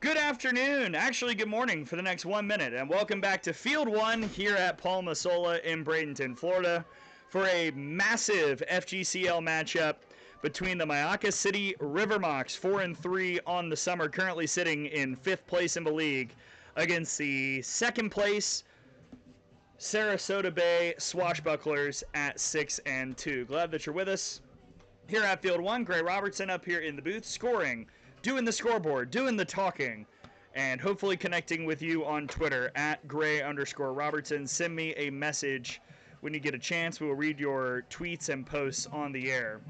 Good afternoon, actually good morning for the next 1 minute, and welcome back to Field 1 here at Palma Sola in Bradenton, Florida for a massive FGCL matchup between the Mocs City River Mocs, 4-3 on the summer, currently sitting in 5th place in the league, against the 2nd place Sarasota Bay Swashbucklers at 6-2. Glad that you're with us here at Field 1. Gray Robertson up here in the booth, scoring, doing the scoreboard, doing the talking, and hopefully connecting with you on Twitter at Gray_Robertson. Send me a message when you get a chance. We will read your tweets and posts on the air.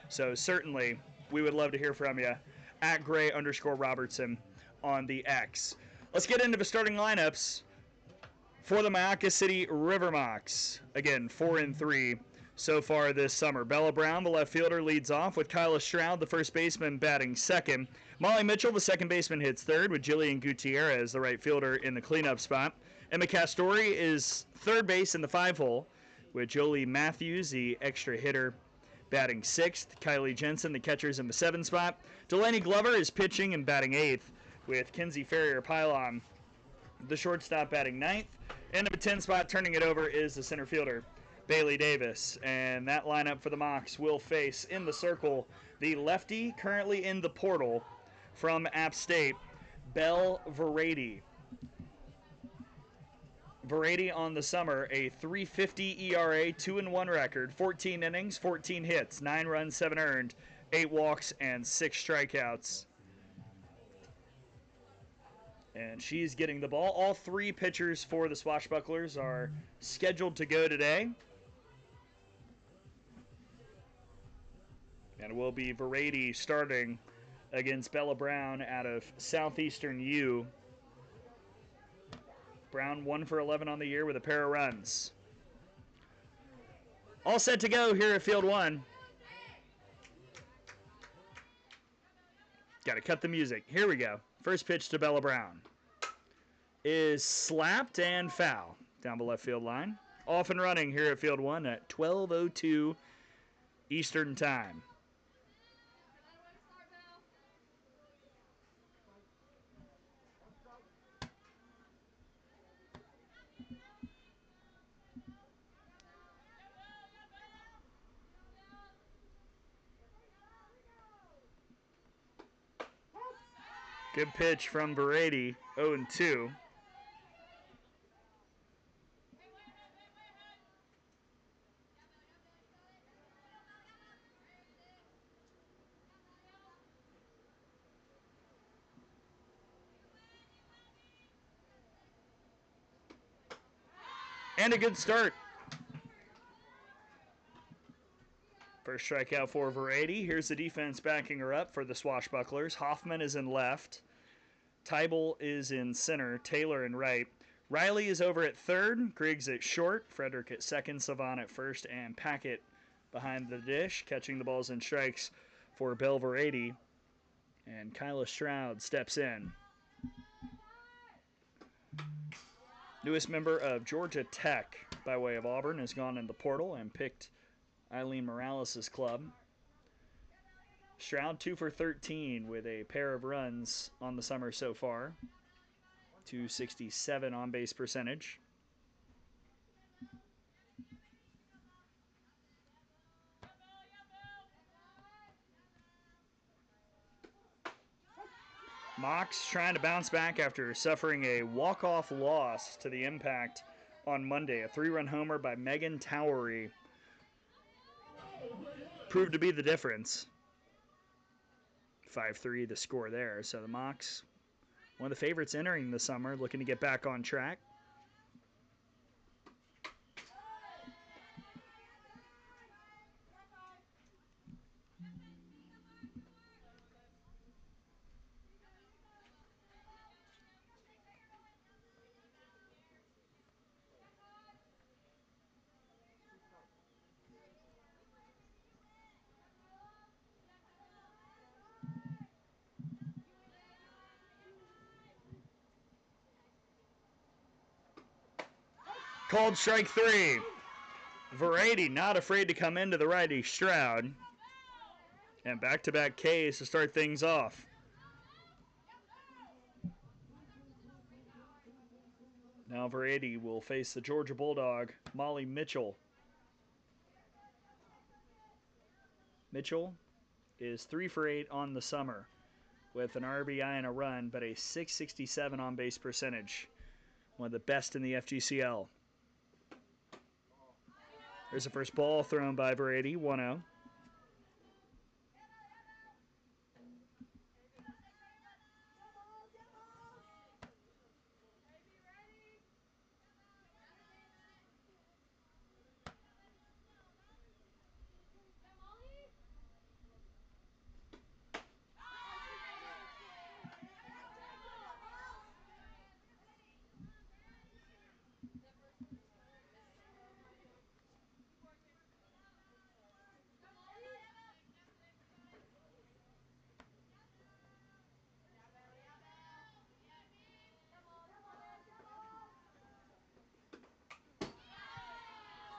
So certainly, we would love to hear from you at Gray_Robertson on the X. Let's get into the starting lineups for the Mocs City River Mocs. Again, 4-3 so far this summer. Bella Brown, the left fielder, leads off with Kyla Stroud, the first baseman, batting second. Molly Mitchell, the second baseman, hits third, with Jillian Gutierrez, the right fielder, in the cleanup spot. Emma Castori is third base in the 5-hole, with Jolie Matthews, the extra hitter, batting sixth. Kylie Jensen, the catcher's in the 7 spot. Delaney Glover is pitching and batting 8th, with Kinsey Ferrier-Pylon, the shortstop, batting 9th. In the 10 spot, turning it over, is the center fielder, Bailey Davis. And that lineup for the Mocs will face in the circle the lefty, currently in the portal from App State, Belle Verady. Verady on the summer, a 3.50 ERA, 2-1 record, 14 innings, 14 hits, 9 runs, 7 earned, 8 walks, and 6 strikeouts. And she's getting the ball. All 3 pitchers for the Swashbucklers are scheduled to go today. And it will be Verady starting against Bella Brown out of Southeastern U. Brown 1 for 11 on the year with a pair of runs. All set to go here at Field 1. Got to cut the music. Here we go. First pitch to Bella Brown is slapped and foul down the left field line. Off and running here at Field 1 at 12:02 Eastern Time. Good pitch from Verady, 0-2. And a good start. First strikeout for Verady. Here's the defense backing her up for the Swashbucklers. Hoffman is in left. Tybel is in center. Taylor in right. Riley is over at third. Griggs at short. Frederick at second. Savant at first. And Packett behind the dish, catching the balls and strikes for Belle Verady. And Kyla Stroud steps in. Newest member of Georgia Tech by way of Auburn has gone in the portal and picked Eileen Morales' club. Stroud 2 for 13 with a pair of runs on the summer so far. 267 on base percentage. Mocs trying to bounce back after suffering a walk-off loss to the Impact on Monday. A 3-run homer by Megan Towery proved to be the difference. 5-3 the score there. So the Mocs, one of the favorites entering the summer, looking to get back on track. Called strike 3. Verady not afraid to come into the righty Stroud. And back-to-back Ks to start things off. Now Verady will face the Georgia Bulldog, Molly Mitchell. Mitchell is 3 for 8 on the summer with an RBI and a run, but a .667 on base percentage. One of the best in the FGCL. There's the first ball thrown by Verady, 1-0.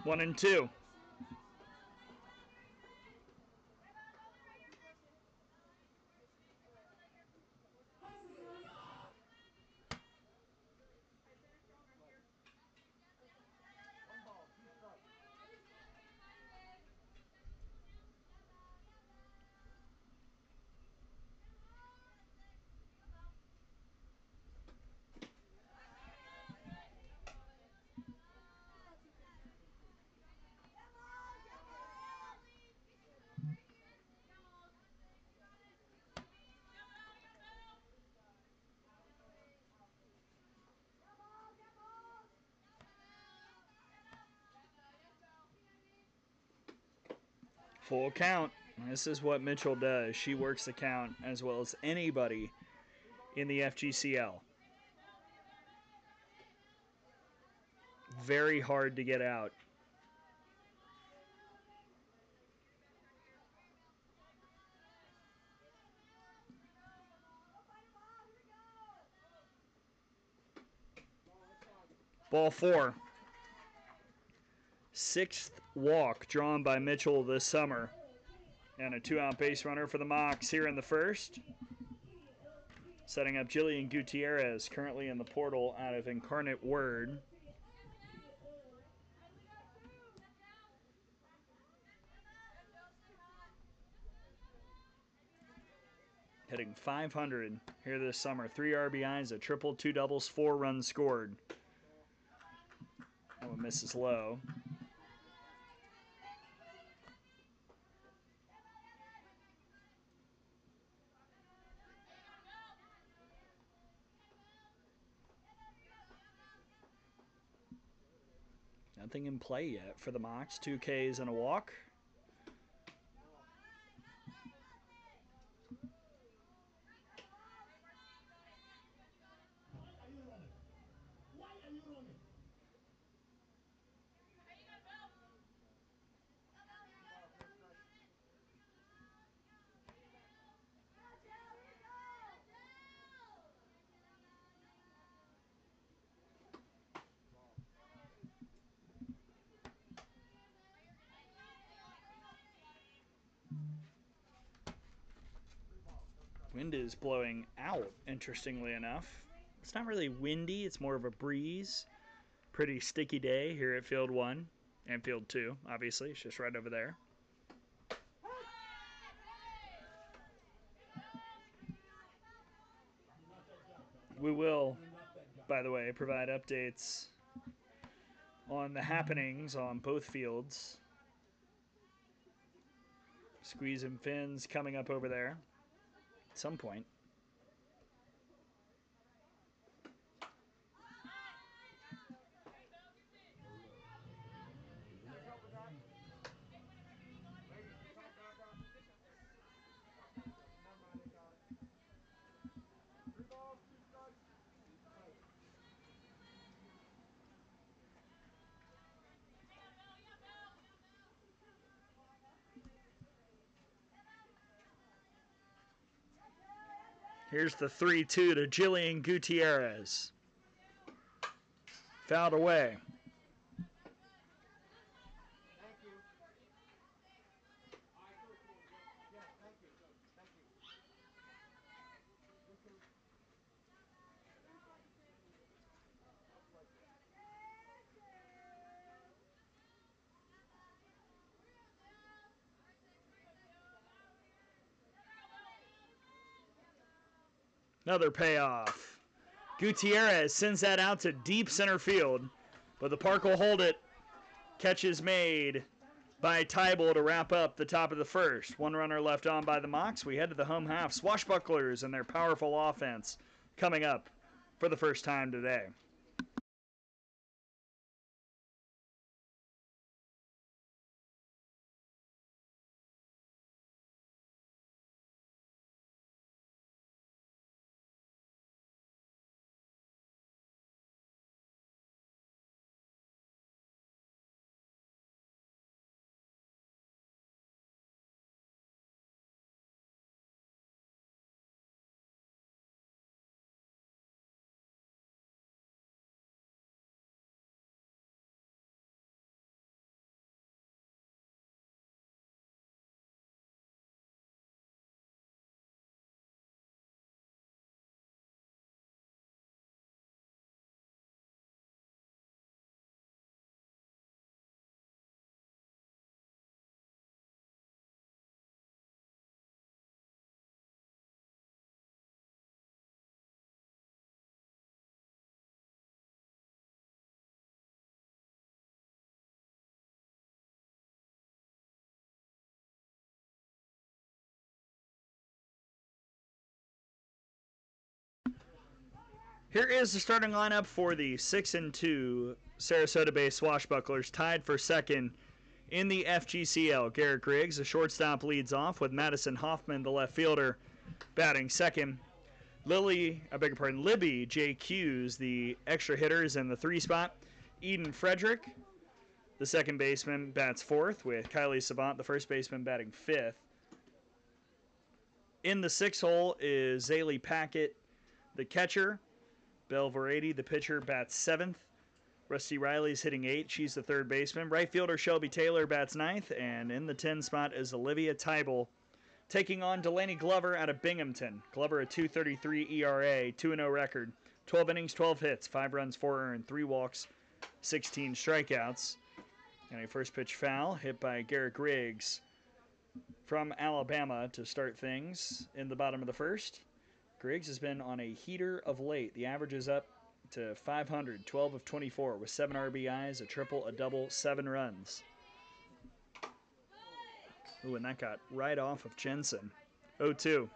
One and two. Full count. This is what Mitchell does. She works the count as well as anybody in the FGCL. Very hard to get out. Ball 4. 6th walk drawn by Mitchell this summer. And a 2-out base runner for the Mocs here in the first. Setting up Jillian Gutierrez, currently in the portal out of Incarnate Word. Hitting .500 here this summer. 3 RBIs, a triple, 2 doubles, 4 runs scored. That one misses low. Nothing in play yet for the Mocs. 2 Ks and a walk. Wind is blowing out, interestingly enough. It's not really windy, it's more of a breeze. Pretty sticky day here at Field 1 and Field 2, obviously. It's just right over there. We will, by the way, provide updates on the happenings on both fields. Squeeze and Fins coming up over there at some point. Here's the 3-2 to Jillian Gutierrez. Fouled away. Another payoff. Gutierrez sends that out to deep center field, but the park will hold it. Catch is made by Tybal to wrap up the top of the first. One runner left on by the Mocs. We head to the home half. Swashbucklers and their powerful offense coming up for the first time today. Here is the starting lineup for the 6-2 Sarasota-based Swashbucklers, tied for second in the FGCL. Garrett Griggs, the shortstop, leads off with Madison Hoffman, the left fielder, batting second. Libby J. Hughes, the extra hitters in the 3 spot. Eden Frederick, the second baseman, bats fourth, with Kylie Savant, the first baseman, batting fifth. In the 6 hole is Zaylee Packett, the catcher. Belle Verady, the pitcher, bats 7th. Rusty Riley's hitting 8th. She's the third baseman. Right fielder Shelby Taylor bats 9th. And in the 10 spot is Olivia Tybal, taking on Delaney Glover out of Binghamton. Glover a 2.33 ERA, 2-0 record. 12 innings, 12 hits, 5 runs, 4 earned, 3 walks, 16 strikeouts. And a first pitch foul hit by Garrett Griggs from Alabama to start things in the bottom of the first. Griggs has been on a heater of late. The average is up to 500, 12 of 24, with 7 RBIs, a triple, a double, 7 runs. Ooh, and that got right off of Jensen. 0-2.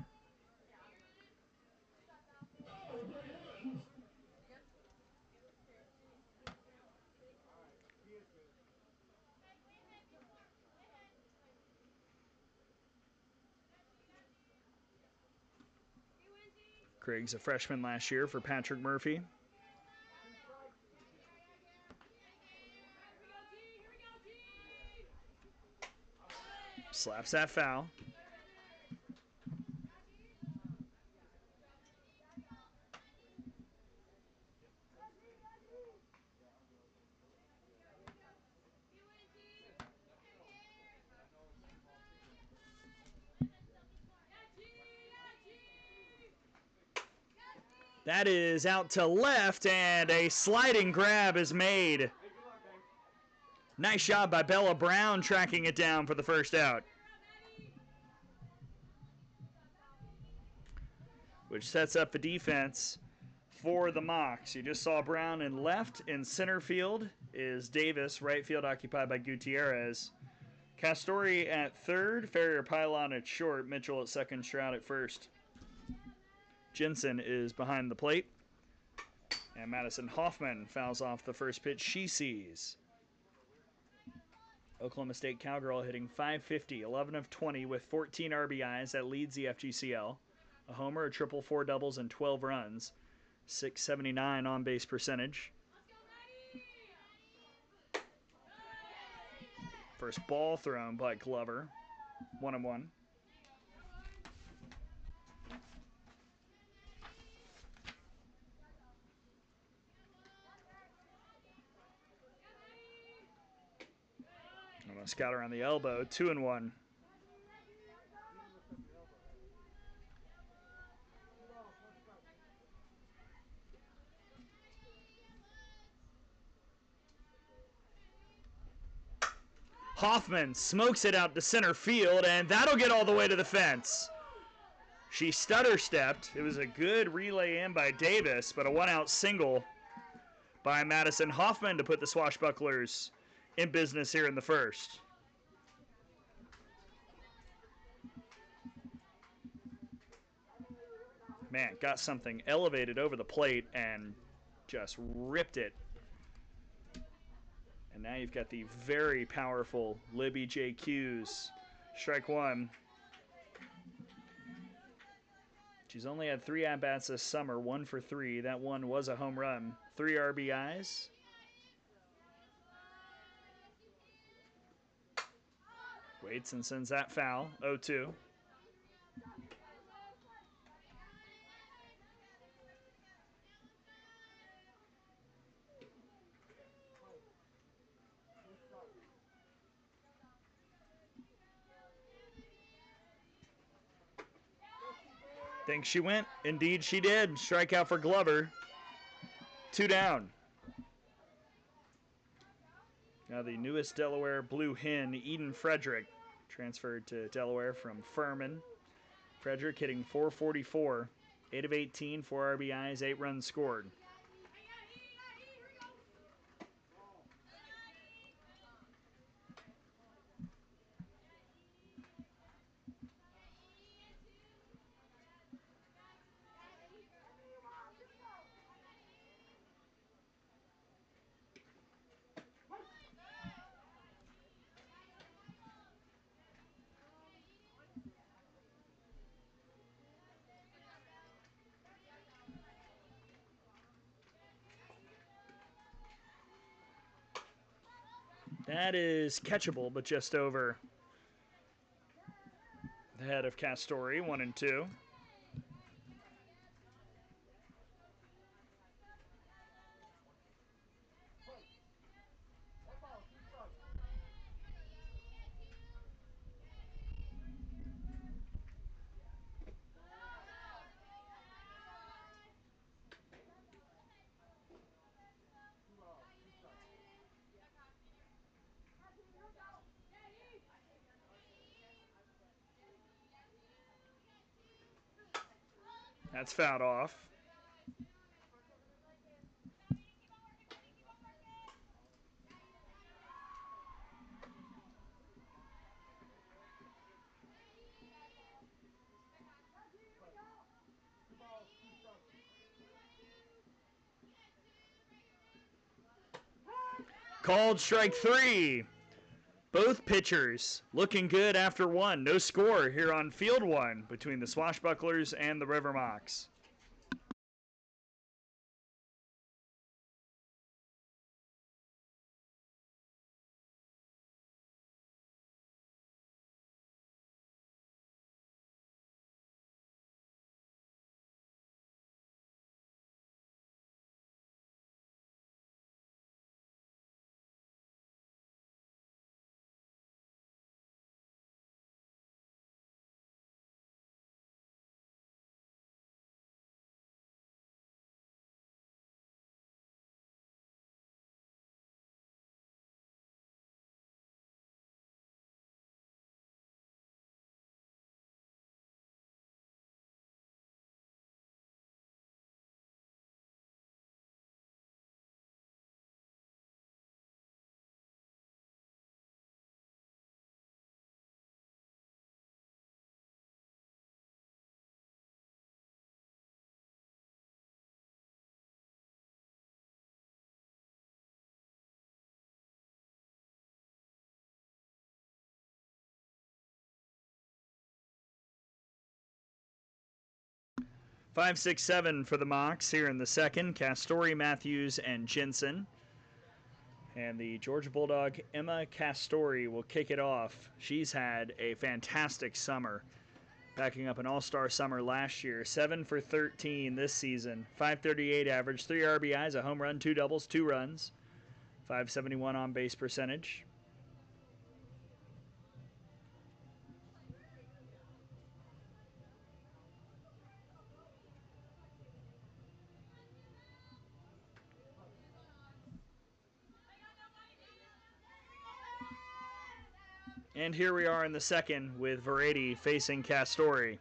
Griggs, a freshman last year for Patrick Murphy. Slaps that foul. That is out to left, and a sliding grab is made. Nice job by Bella Brown tracking it down for the first out, which sets up the defense for the Mocs. You just saw Brown in left. In center field is Davis. Right field occupied by Gutierrez. Castori at third. Farrier Pylon at short. Mitchell at second. Stroud at first. Jensen is behind the plate. And Madison Hoffman fouls off the first pitch she sees. Oklahoma State Cowgirl hitting .550, 11 of 20 with 14 RBIs. That leads the FGCL. A homer, a triple, 4 doubles, and 12 runs. .679 on-base percentage. First ball thrown by Glover. 1-1. Almost got her on the elbow. 2-1. Hoffman smokes it out to center field, and that'll get all the way to the fence. She stutter stepped. It was a good relay in by Davis, but a one-out single by Madison Hoffman to put the Swashbucklers in business here in the first. Man, got something elevated over the plate and just ripped it. And now you've got the very powerful Libby JQs. Strike one. She's only had 3 at-bats this summer, 1 for 3. That one was a home run. 3 RBIs. Waits and sends that foul, 0-2. Think she went. Indeed she did. Strikeout for Glover. 2 down. Now the newest Delaware Blue Hen, Eden Frederick, transferred to Delaware from Furman. Frederick hitting .444, 8 of 18, 4 RBIs, 8 runs scored. That is catchable, but just over the head of Castori, 1-2. That's fouled off. Called strike 3. Both pitchers looking good after 1. No score here on field 1 between the Swashbucklers and the River Mocs. Five, 6, 7 for the Mocs here in the second. Castori, Matthews, and Jensen. And the Georgia Bulldog, Emma Castori, will kick it off. She's had a fantastic summer, backing up an all-star summer last year. 7 for 13 this season. 538 average, 3 RBIs, a home run, 2 doubles, 2 runs. 571 on-base percentage. And here we are in the second with Verady facing Castori.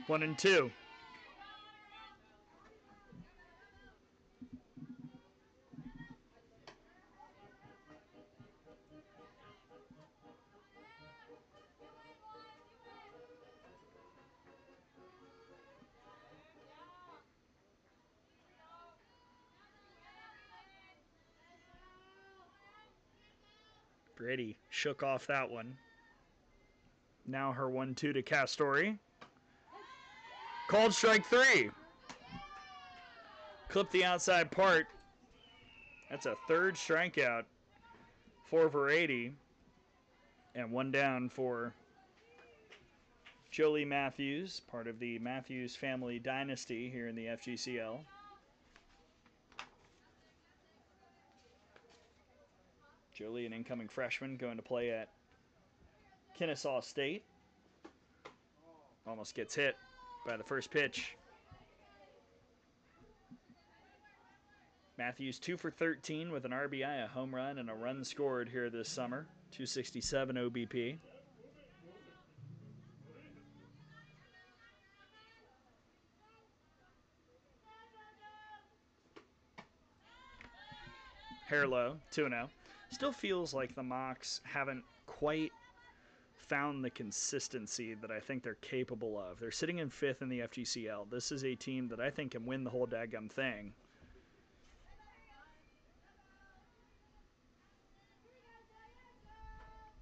1-2. Brady shook off that one. Now her 1-2 to Castori. Called strike 3. Clip the outside part. That's a third strikeout for Verady. And one down for Jolie Matthews, part of the Matthews family dynasty here in the FGCL. Jolie, an incoming freshman, going to play at Kennesaw State. Almost gets hit by the first pitch. Matthews 2 for 13 with an RBI, a home run, and a run scored here this summer. 267 OBP. Hair low, 2-0. Still feels like the Mocs haven't quite found the consistency that I think they're capable of. They're sitting in 5th in the FGCL. This is a team that I think can win the whole daggum thing.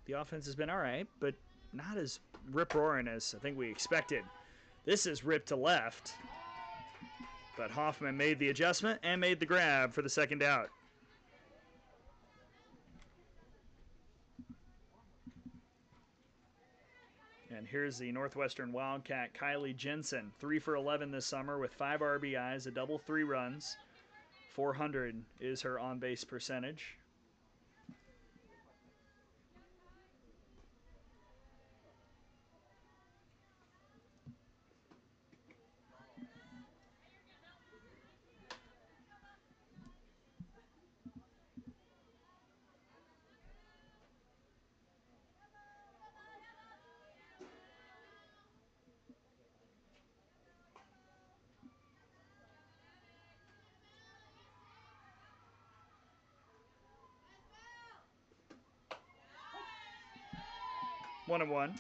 The offense has been all right, but not as rip-roaring as I think we expected. This is ripped to left, but Hoffman made the adjustment and made the grab for the second out. And here's the Northwestern Wildcat, Kylie Jensen, 3 for 11 this summer with 5 RBIs, a double, 3 runs. 400 is her on-base percentage. One and one.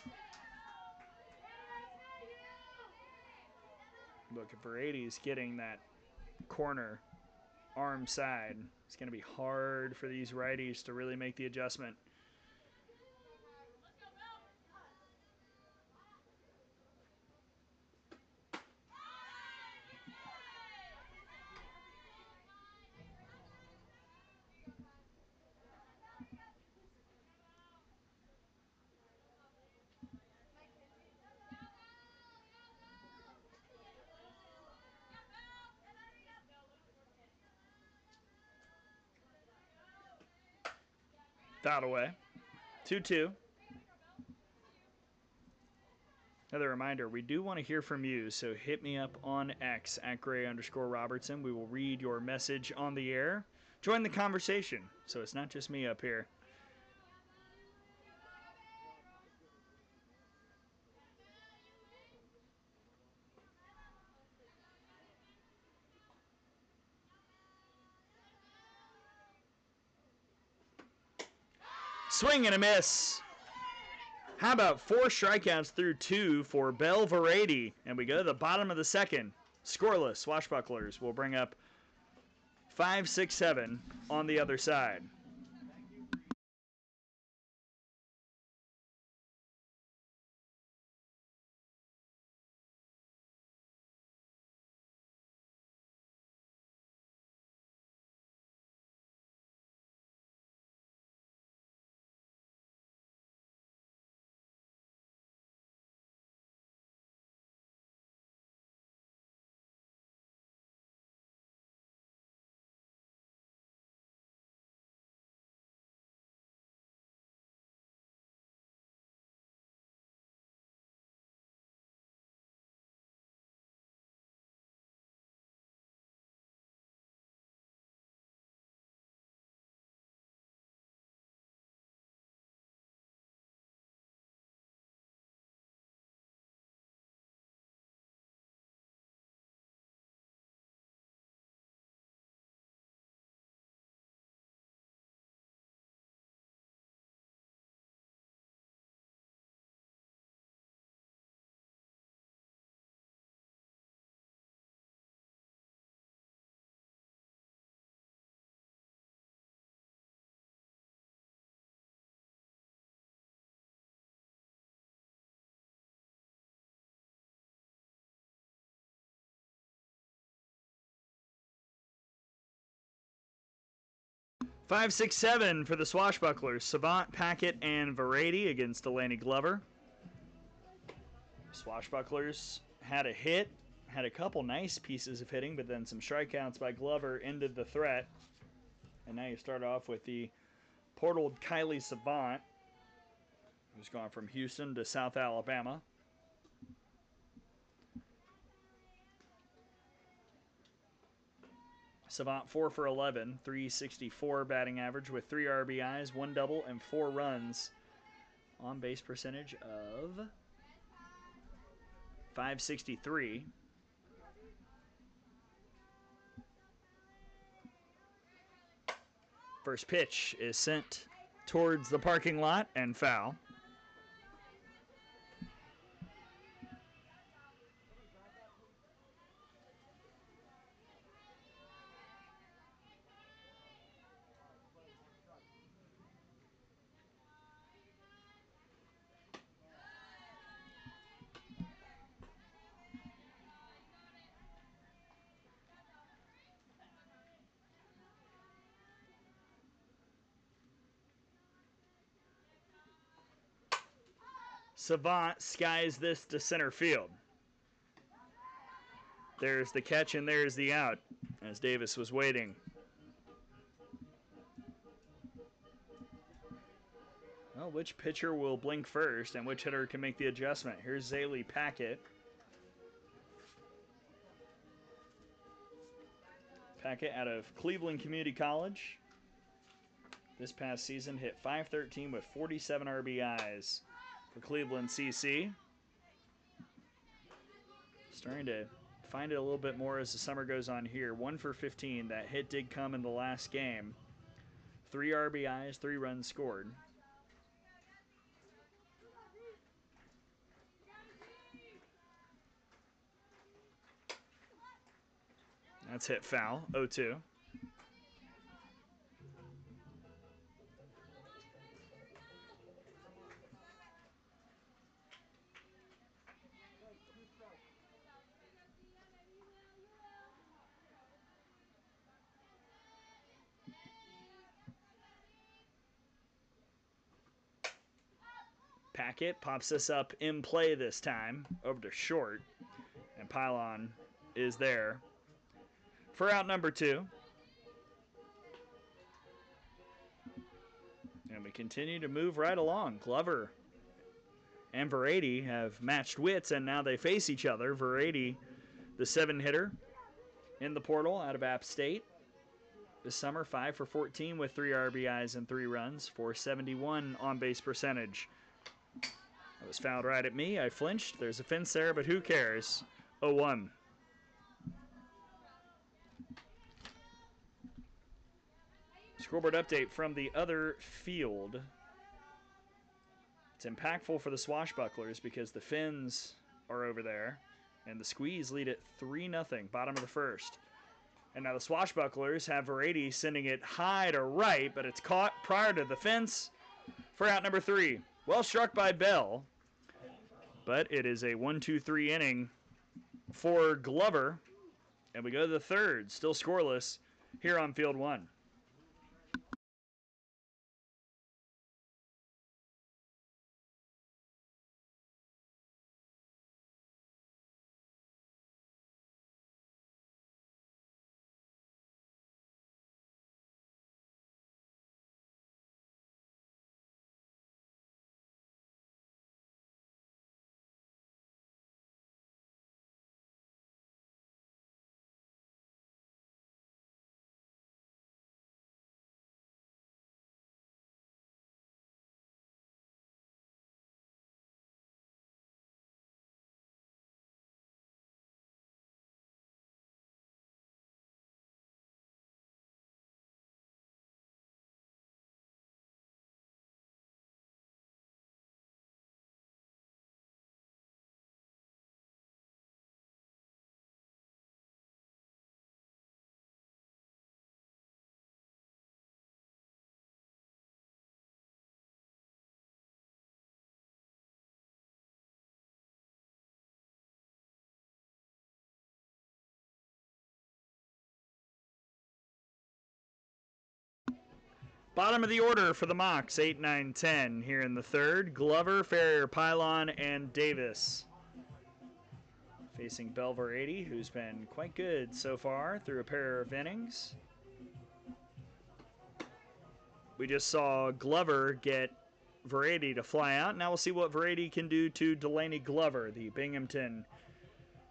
Look, if Verady's getting that corner arm side, it's going to be hard for these righties to really make the adjustment. Fouled away. 2-2. Another reminder, we do want to hear from you, so hit me up on X at Gray_Robertson. We will read your message on the air. Join the conversation, so it's not just me up here. Swing and a miss. How about 4 strikeouts through 2 for Belle Verady? And we go to the bottom of the second. Scoreless. Swashbucklers will bring up 5, 6, 7 on the other side. 5, 6, 7 for the Swashbucklers. Savant, Packett, and Variety against Delaney Glover. Swashbucklers had a hit, had a couple nice pieces of hitting, but then some strikeouts by Glover ended the threat. And now you start off with the portaled Kylie Savant, who's gone from Houston to South Alabama. Savant 4 for 11, 364 batting average with 3 RBIs, 1 double, and 4 runs. On base percentage of .563. First pitch is sent towards the parking lot and foul. Savant skies this to center field. There's the catch and there's the out as Davis was waiting. Well, which pitcher will blink first and which hitter can make the adjustment? Here's Zaylee Packett. Packett out of Cleveland Community College. This past season hit .513 with 47 RBIs for Cleveland CC. Starting to find it a little bit more as the summer goes on here. 1 for 15. That hit did come in the last game. 3 RBIs, 3 runs scored. That's hit foul, 0-2. Packett pops this up in play this time, over to short, and Pylon is there for out number 2. And we continue to move right along. Glover and Variety have matched wits, and now they face each other. Variety, the 7-hitter in the portal out of App State. This summer, 5 for 14 with 3 RBIs and 3 runs, .471 on-base percentage. That was fouled right at me. I flinched. There's a fence there, but who cares? 0-1. Scoreboard update from the other field. It's impactful for the Swashbucklers because the Finns are over there, and the Squeeze lead at 3-0, bottom of the first. And now the Swashbucklers have Variety sending it high to right, but it's caught prior to the fence for out number 3. Well struck by Bell, but it is a 1-2-3 inning for Glover, and we go to the third, still scoreless here on Field 1. Bottom of the order for the Mocs, 8, 9, 10 here in the third. Glover, Ferrier, Pylon, and Davis. Facing Belver80, who's been quite good so far through a pair of innings. We just saw Glover get Verady to fly out. Now we'll see what Verady can do to Delaney Glover, the Binghamton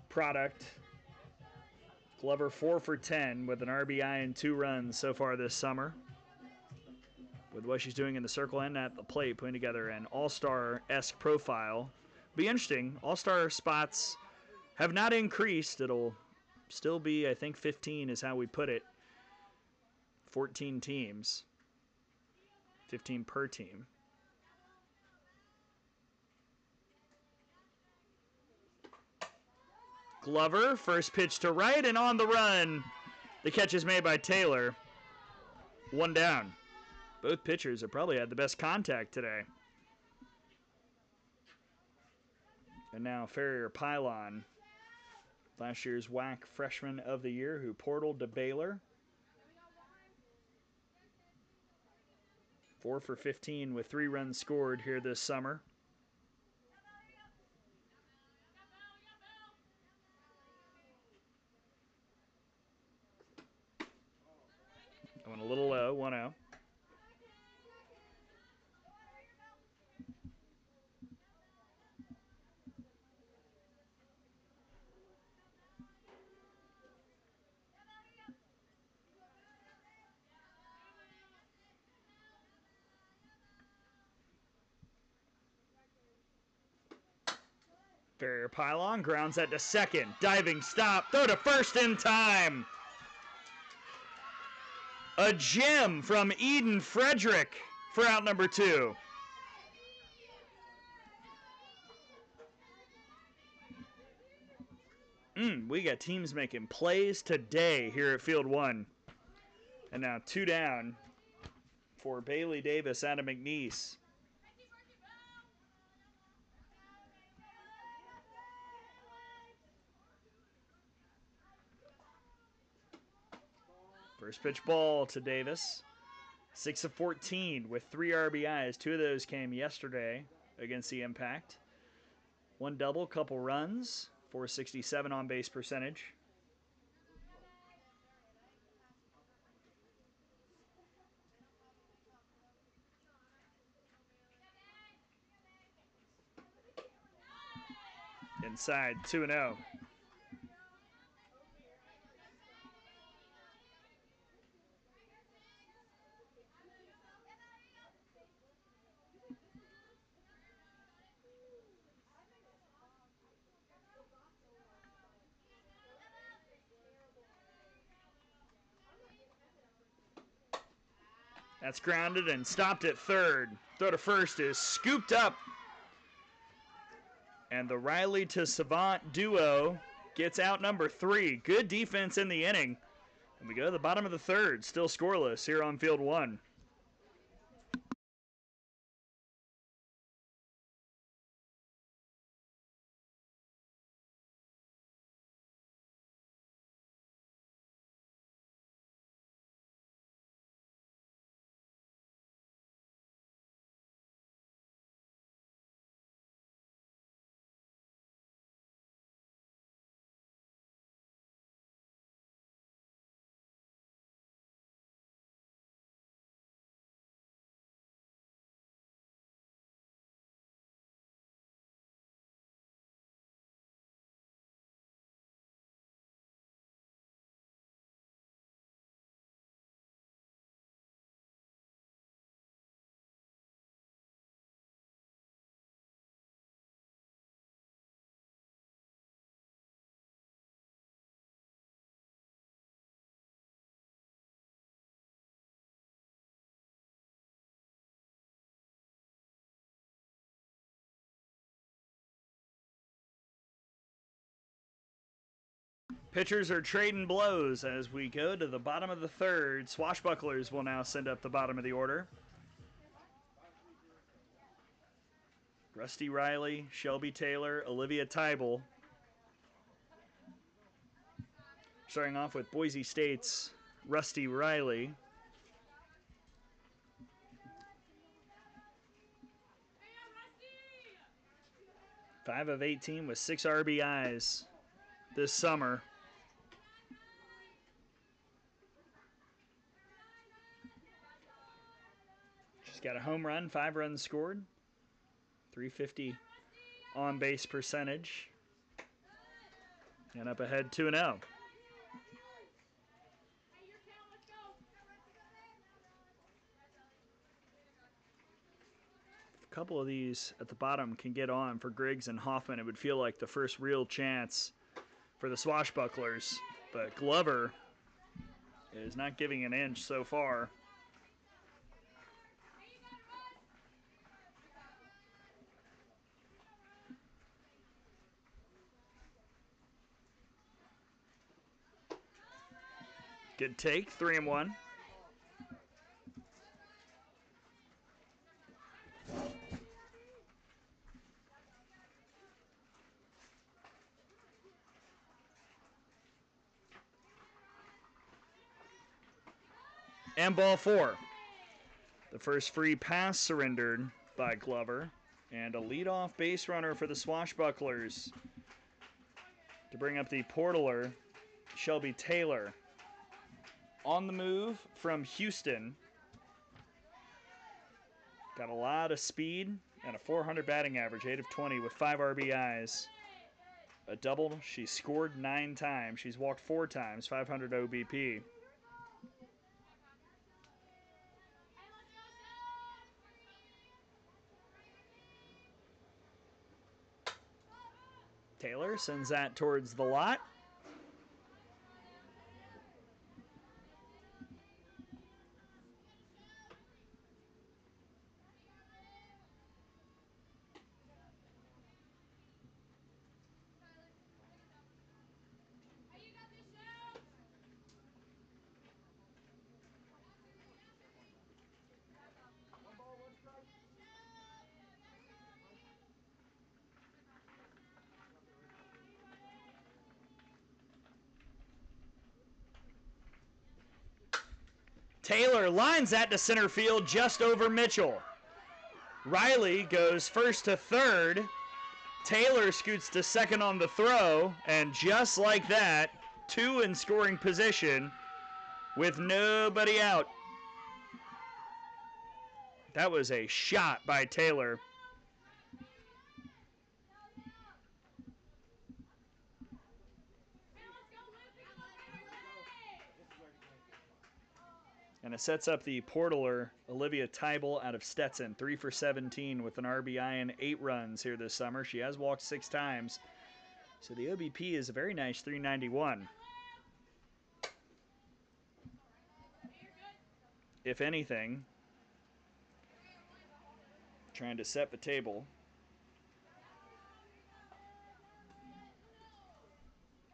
product. Glover 4 for 10 with an RBI and 2 runs so far this summer. With what she's doing in the circle and at the plate, putting together an all-star-esque profile. Be interesting. All-star spots have not increased. It'll still be, I think, 15 is how we put it. 14 teams. 15 per team. Glover, first pitch to right and on the run. The catch is made by Taylor. 1 down. Both pitchers have probably had the best contact today. And now Ferrier Pylon, last year's WAC Freshman of the Year, who portaled to Baylor. 4 for 15 with 3 runs scored here this summer. Going a little low, 1-0. Ferrier Pylon grounds that to second. Diving stop. Throw to first in time. A gem from Eden Frederick for out number 2. We got teams making plays today here at Field 1. And now 2 down for Bailey Davis, Adam McNeese. First pitch ball to Davis. 6 of 14 with 3 RBIs. 2 of those came yesterday against the Impact. 1 double, couple runs. 467 on base percentage. Inside, 2-0. That's grounded and stopped at third. Throw to first is scooped up. And the Riley to Savant duo gets out number 3. Good defense in the inning. And we go to the bottom of the third, still scoreless here on Field 1. Pitchers are trading blows as we go to the bottom of the third. Swashbucklers will now send up the bottom of the order. Rusty Riley, Shelby Taylor, Olivia Tybel. Starting off with Boise State's Rusty Riley. 5 of 18 with 6 RBIs this summer. She's got a home run, 5 runs scored, 350 on base percentage, and up ahead 2-0. A couple of these at the bottom can get on for Griggs and Hoffman. It would feel like the first real chance for the Swashbucklers, but Glover is not giving an inch so far. Good take, 3-1. And ball 4. The first free pass surrendered by Glover. And a leadoff base runner for the Swashbucklers to bring up the portaler, Shelby Taylor. On the move from Houston. Got a lot of speed and a 400 batting average, 8 of 20 with 5 RBIs. A double. She scored 9 times. She's walked 4 times, 500 OBP. Taylor sends that towards the lot. Taylor lines that to center field just over Mitchell. Riley goes first to third. Taylor scoots to second on the throw, and just like that, 2 in scoring position with nobody out. That was a shot by Taylor. And it sets up the portaler, Olivia Tybel out of Stetson, 3 for 17 with an RBI and 8 runs here this summer. She has walked 6 times. So the OBP is a very nice 391. If anything, trying to set the table.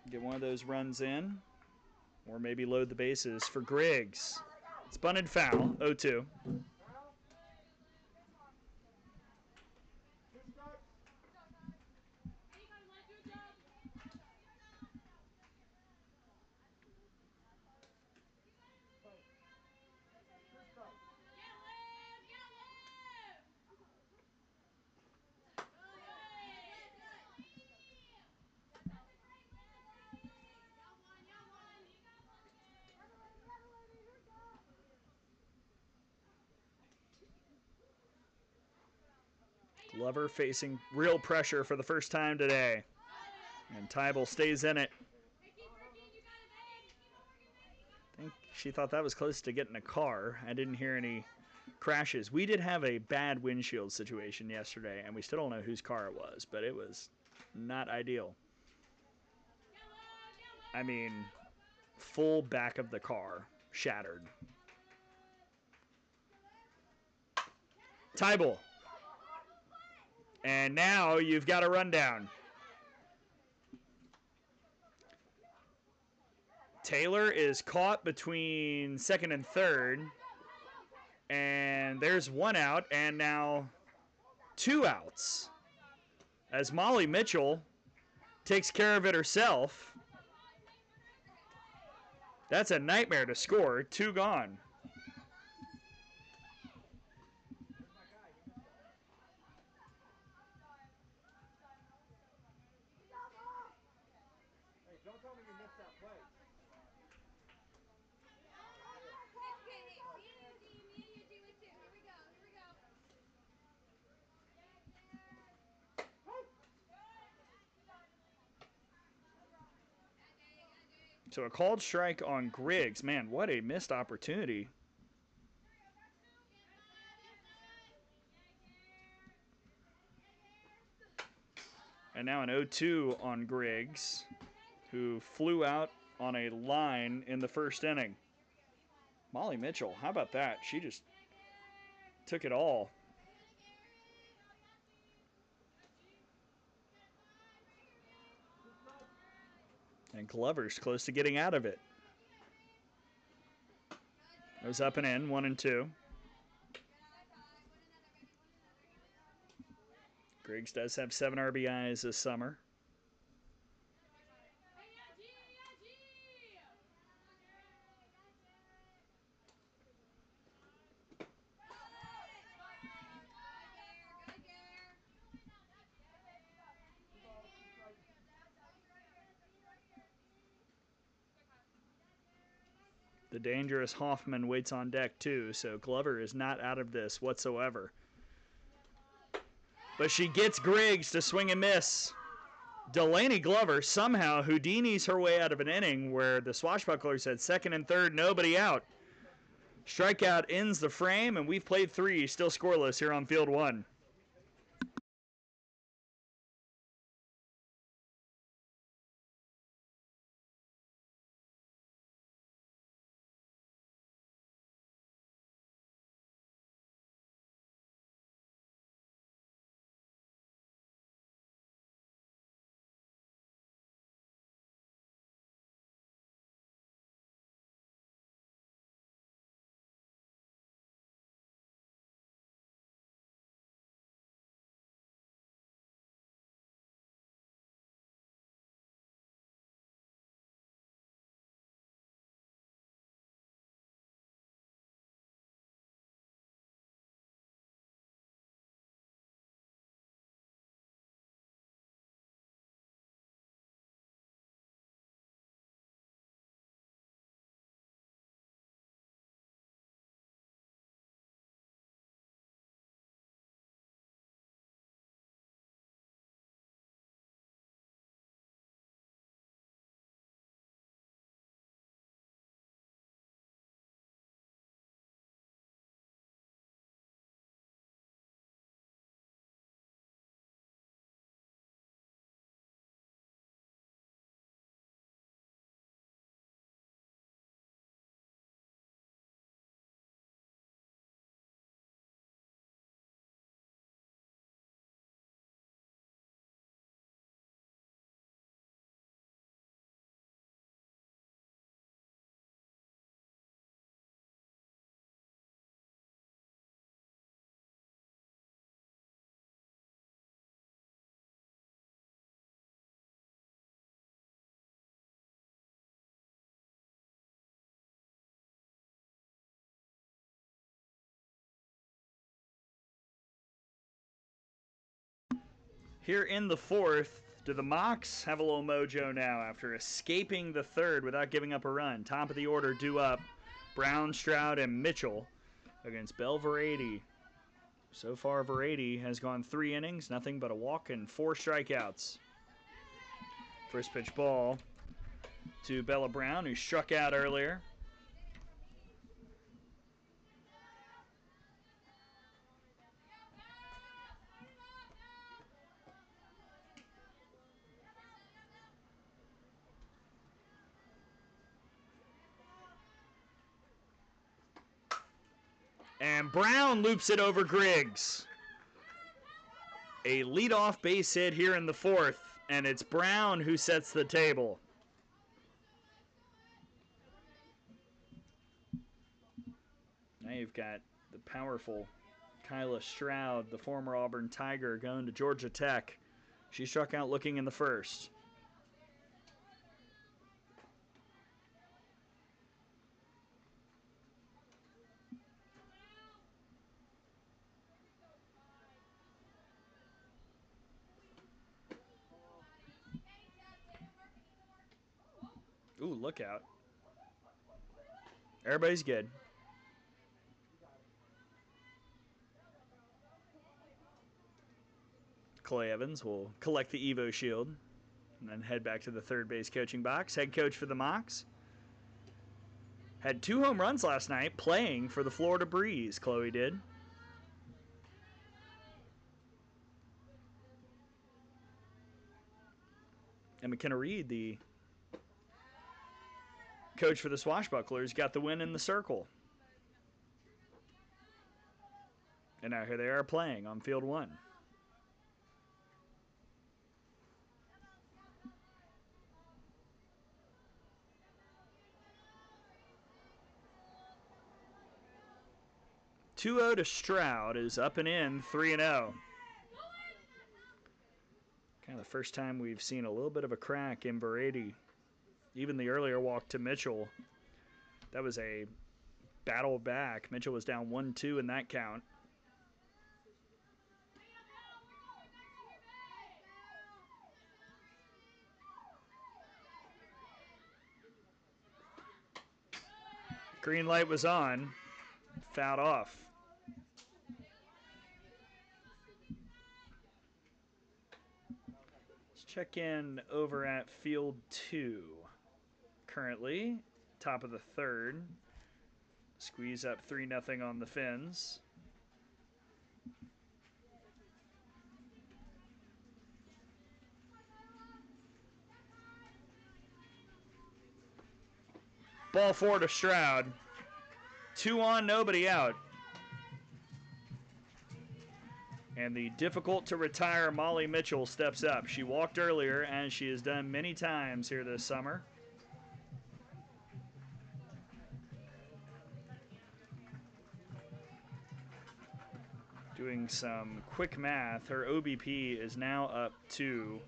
Get one of those runs in, or maybe load the bases for Griggs. It's bunted foul, 0-2. Glover facing real pressure for the first time today. And Tybel stays in it. I think she thought that was close to getting a car. I didn't hear any crashes. We did have a bad windshield situation yesterday, and we still don't know whose car it was, but it was not ideal. I mean, full back of the car shattered. Tybel. And now you've got a rundown. Taylor is caught between second and third. And there's 1 out, and now 2 outs. As Molly Mitchell takes care of it herself. That's a nightmare to score. 2 gone. So a called strike on Griggs. Man, what a missed opportunity. And now an 0-2 on Griggs, who flew out on a line in the first inning. Molly Mitchell, how about that? She just took it all. And Glover's close to getting out of it. Goes up and in, 1-2. Griggs does have 7 RBIs this summer. The dangerous Hoffman waits on deck too, so Glover is not out of this whatsoever. But she gets Griggs to swing and miss. Delaney Glover somehow Houdinis her way out of an inning where the Swashbucklers had second and third, nobody out. Strikeout ends the frame, and we've played 3, still scoreless here on field 1. Here in the 4th, do the Mocs have a little mojo now after escaping the 3rd without giving up a run? Top of the order due up. Brown, Stroud, and Mitchell against Bell Verady. So far, Verady has gone 3 innings, nothing but a walk and 4 strikeouts. First pitch ball to Bella Brown, who struck out earlier. And Brown loops it over Griggs. A leadoff base hit here in the 4th, and it's Brown who sets the table. Now you've got the powerful Kyla Stroud, the former Auburn Tiger, going to Georgia Tech. She struck out looking in the 1st. Ooh, look out. Everybody's good. Clay Evans will collect the Evo Shield and then head back to the third base coaching box. Head coach for the Mocs. Had 2 home runs last night playing for the Florida Breeze, Chloe did. And McKenna Reed, the coach for the Swashbucklers, got the win in the circle. And now here they are playing on field 1. (2-0) to Stroud is up and in, 3-0. Kind of the first time we've seen a little bit of a crack in Brady. Even the earlier walk to Mitchell, that was a battle back. Mitchell was down 1-2 in that count. Green light was on, fouled off. Let's check in over at field 2. Currently, top of the third. Squeeze up 3-0 on the Finns. Ball 4 to Stroud. 2 on, nobody out. And the difficult to retire Molly Mitchell steps up. She walked earlier, as she has done many times here this summer. Doing some quick math, her OBP is now up to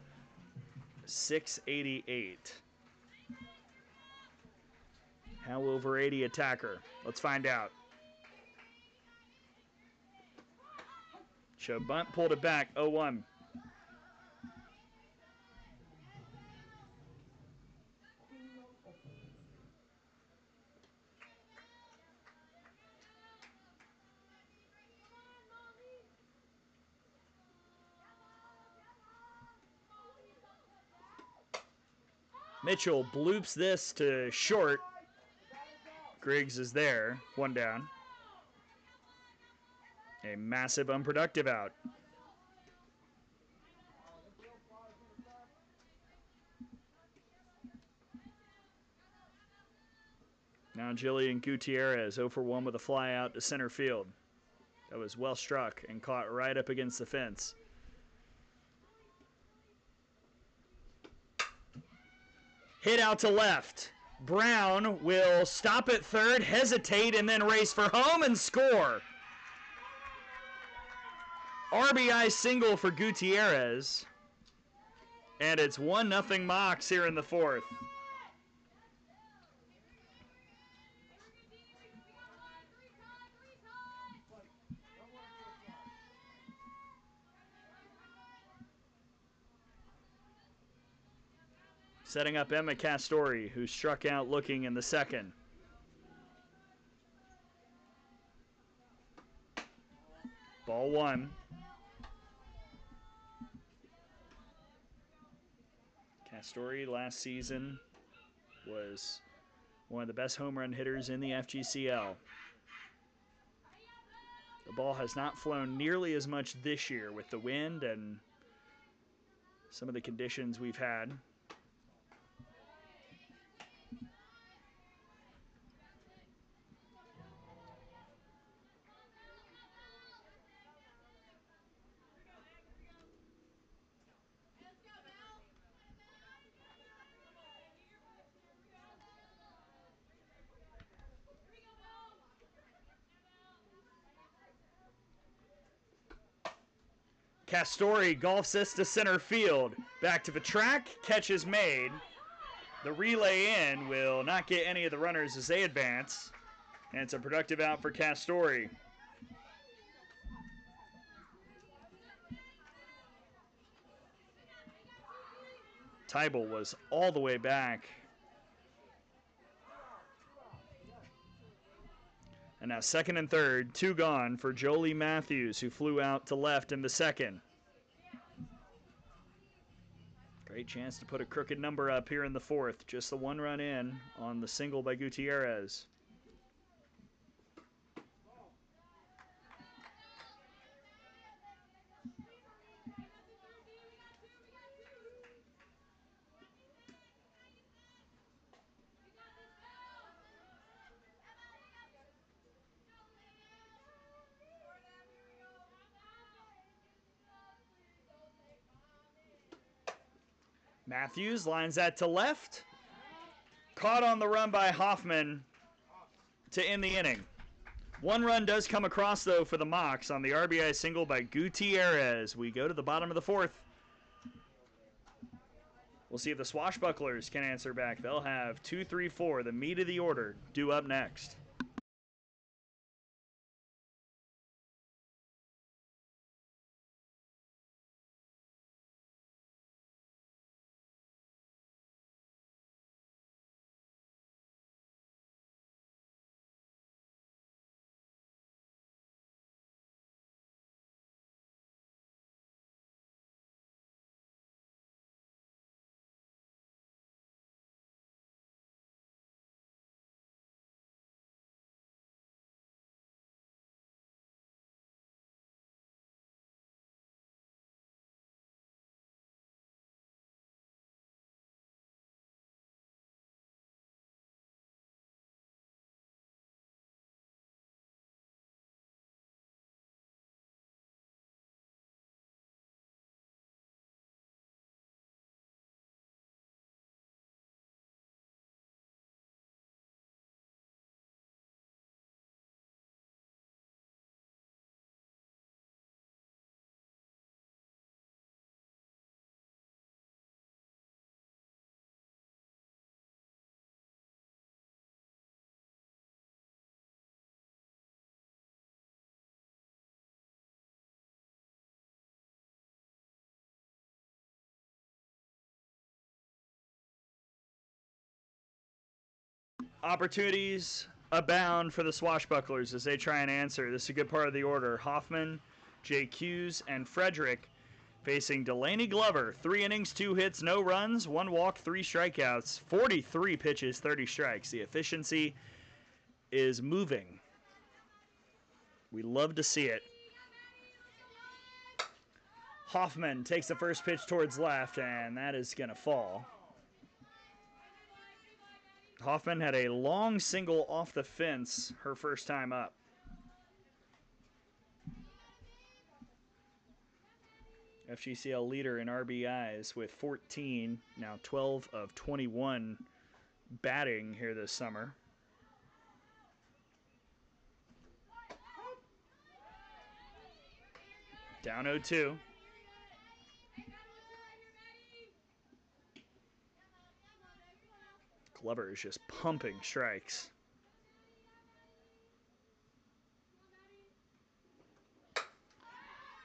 688. How over 80 attacker? Let's find out. Show bunt, pulled it back, 0-1. Mitchell bloops this to short. Griggs is there, 1 down. A massive unproductive out. Now Jillian Gutierrez 0 for 1 with a fly out to center field. That was well struck and caught right up against the fence. Hit out to left. Brown will stop at third, hesitate, and then race for home and score. RBI single for Gutierrez. And it's 1-0 Mocs here in the 4th. Setting up Emma Castori, who struck out looking in the 2nd. Ball 1. Castori last season was one of the best home run hitters in the FGCL. The ball has not flown nearly as much this year with the wind and some of the conditions we've had. Castori golfs this to center field. Back to the track, catch is made. The relay in will not get any of the runners as they advance. And it's a productive out for Castori. Tybal was all the way back And now second and third, 2 gone for Jolie Matthews, who flew out to left in the second. Great chance to put a crooked number up here in the fourth. Just the 1 run in on the single by Gutierrez. Matthews lines that to left. Caught on the run by Hoffman to end the inning. 1 run does come across, though, for the Mocs on the RBI single by Gutierrez. We go to the bottom of the fourth. We'll see if the Swashbucklers can answer back. They'll have 2, 3, 4, the meat of the order, due up next. Opportunities abound for the Swashbucklers as they try and answer. This is a good part of the order. Hoffman, JQs, and Frederick facing Delaney Glover. 3 innings, 2 hits, no runs, 1 walk, 3 strikeouts, 43 pitches, 30 strikes. The efficiency is moving. We love to see it. Hoffman takes the first pitch towards left, and that is going to fall. Hoffman had a long single off the fence her first time up. FGCL leader in RBIs with 14, now 12 of 21 batting here this summer. Down 0-2. Glover is just pumping strikes.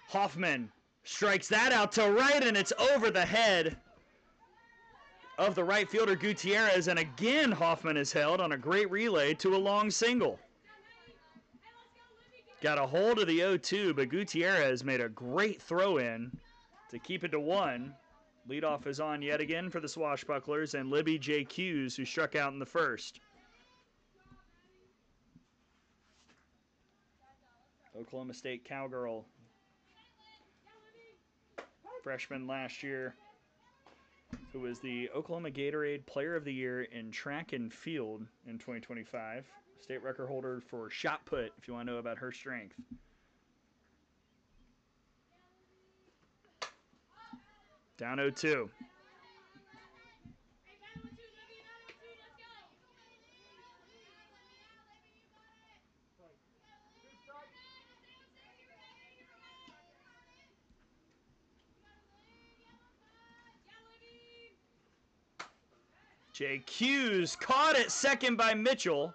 Hoffman strikes that out to right, and it's over the head of the right fielder Gutierrez, and again Hoffman is held on a great relay to a long single. Got a hold of the 0-2, but Gutierrez made a great throw in to keep it to 1. Leadoff is on yet again for the Swashbucklers, and Libby JQs, who struck out in the first. Oklahoma State Cowgirl. Freshman last year, who was the Oklahoma Gatorade Player of the Year in track and field in 2025. State record holder for shot put, if you want to know about her strength. Down 0-2. JQ's caught at second by Mitchell.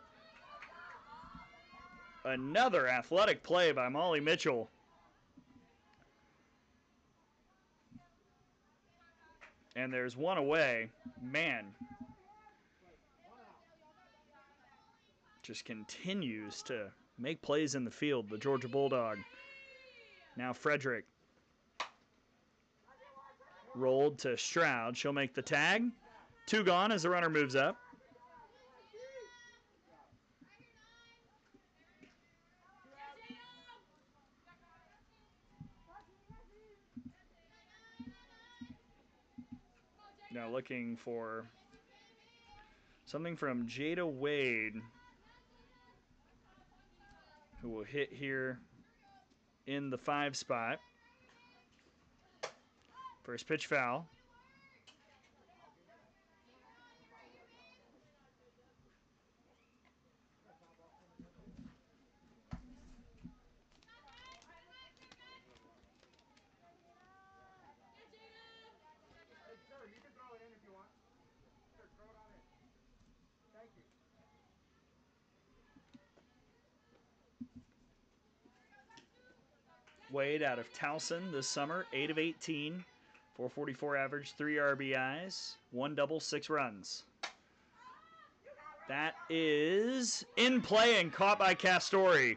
Another athletic play by Molly Mitchell. And there's one away. Man. Just continues to make plays in the field, the Georgia Bulldog. Now Frederick. Rolled to Stroud. She'll make the tag. 2 gone as the runner moves up. Now looking for something from Jada Wade, who will hit here in the 5 spot. First pitch foul. Wade out of Towson this summer, 8 of 18, 444 average, 3 RBIs, 1 double, 6 runs. That is in play and caught by Castori.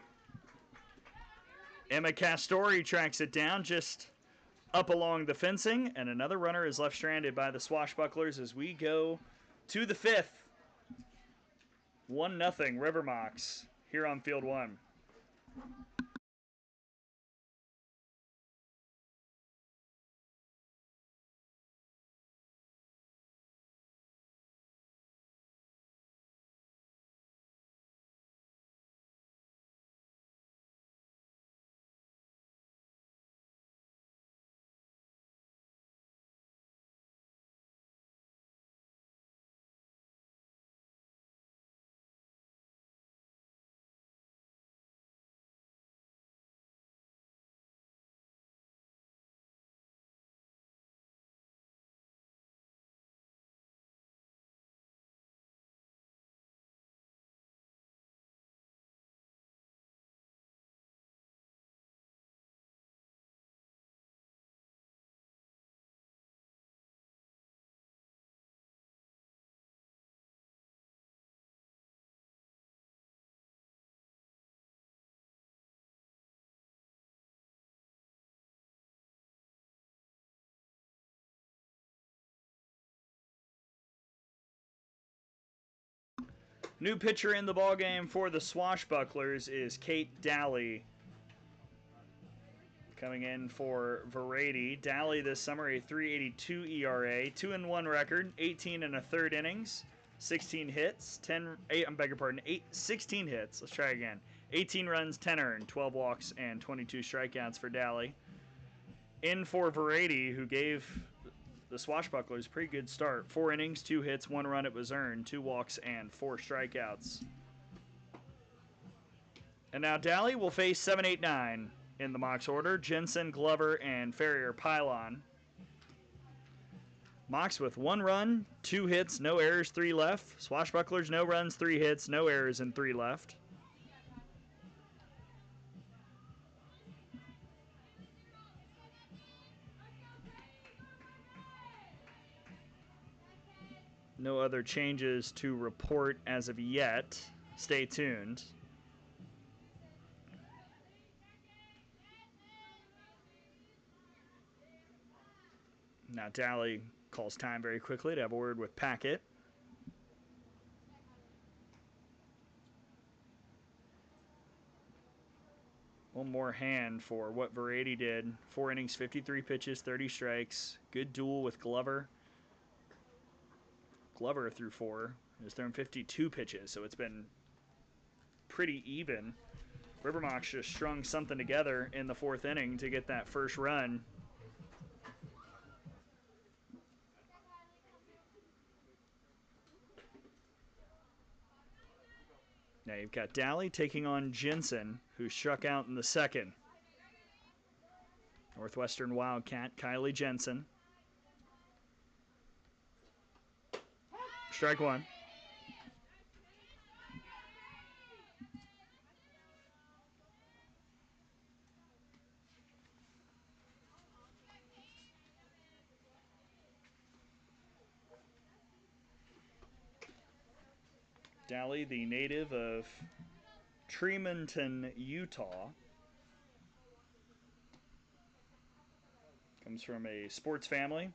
Emma Castori tracks it down just up along the fencing, and another runner is left stranded by the Swashbucklers as we go to the 5th. 1-0 River Mocs here on Field 1. New pitcher in the ballgame for the Swashbucklers is Kate Daly. Coming in for Verady. Daly this summer a 3.82 ERA, 2-1 record, 18 1/3 innings, 16 hits, 16 hits. Let's try again. 18 runs, 10 earned, 12 walks, and 22 strikeouts for Daly. In for Verady, who gave the Swashbucklers pretty good start. 4 innings, 2 hits, 1 run it was earned, 2 walks, and 4 strikeouts. And now Daly will face 7, 8, 9 in the Mocs order. Jensen, Glover, and Ferrier Pylon. Mocs with 1 run, 2 hits, no errors, 3 left. Swashbucklers, no runs, 3 hits, no errors, and 3 left. No other changes to report as of yet. Stay tuned. Now Daly calls time very quickly to have a word with Packett. One more hand for what Verady did. 4 innings, 53 pitches, 30 strikes. Good duel with Glover. Glover threw 4. Has thrown 52 pitches, so it's been pretty even. River Mocs just strung something together in the 4th inning to get that first run. Now you've got Daly taking on Jensen, who struck out in the 2nd. Northwestern Wildcat, Kylie Jensen. Strike 1. Daly, the native of Tremonton, Utah. Comes from a sports family.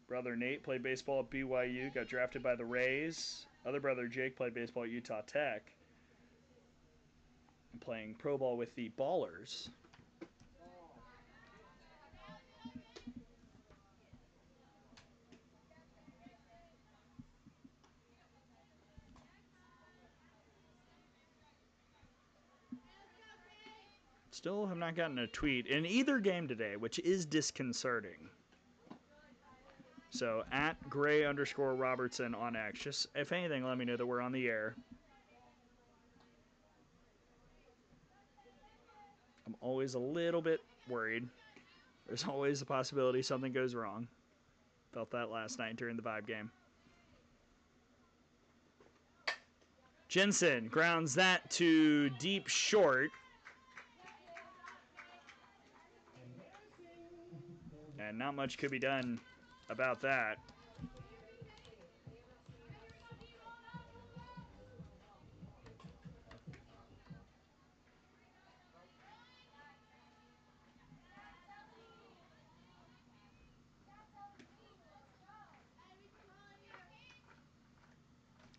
Brother Nate played baseball at BYU, got drafted by the Rays. Other brother Jake played baseball at Utah Tech. And playing pro ball with the Ballers. Still have not gotten a tweet in either game today, which is disconcerting. So at Gray_Robertson on X. Just if anything, let me know that we're on the air. I'm always a little bit worried. There's always a possibility something goes wrong. Felt that last night during the Vibe game. Jensen grounds that to deep short. And not much could be done about that.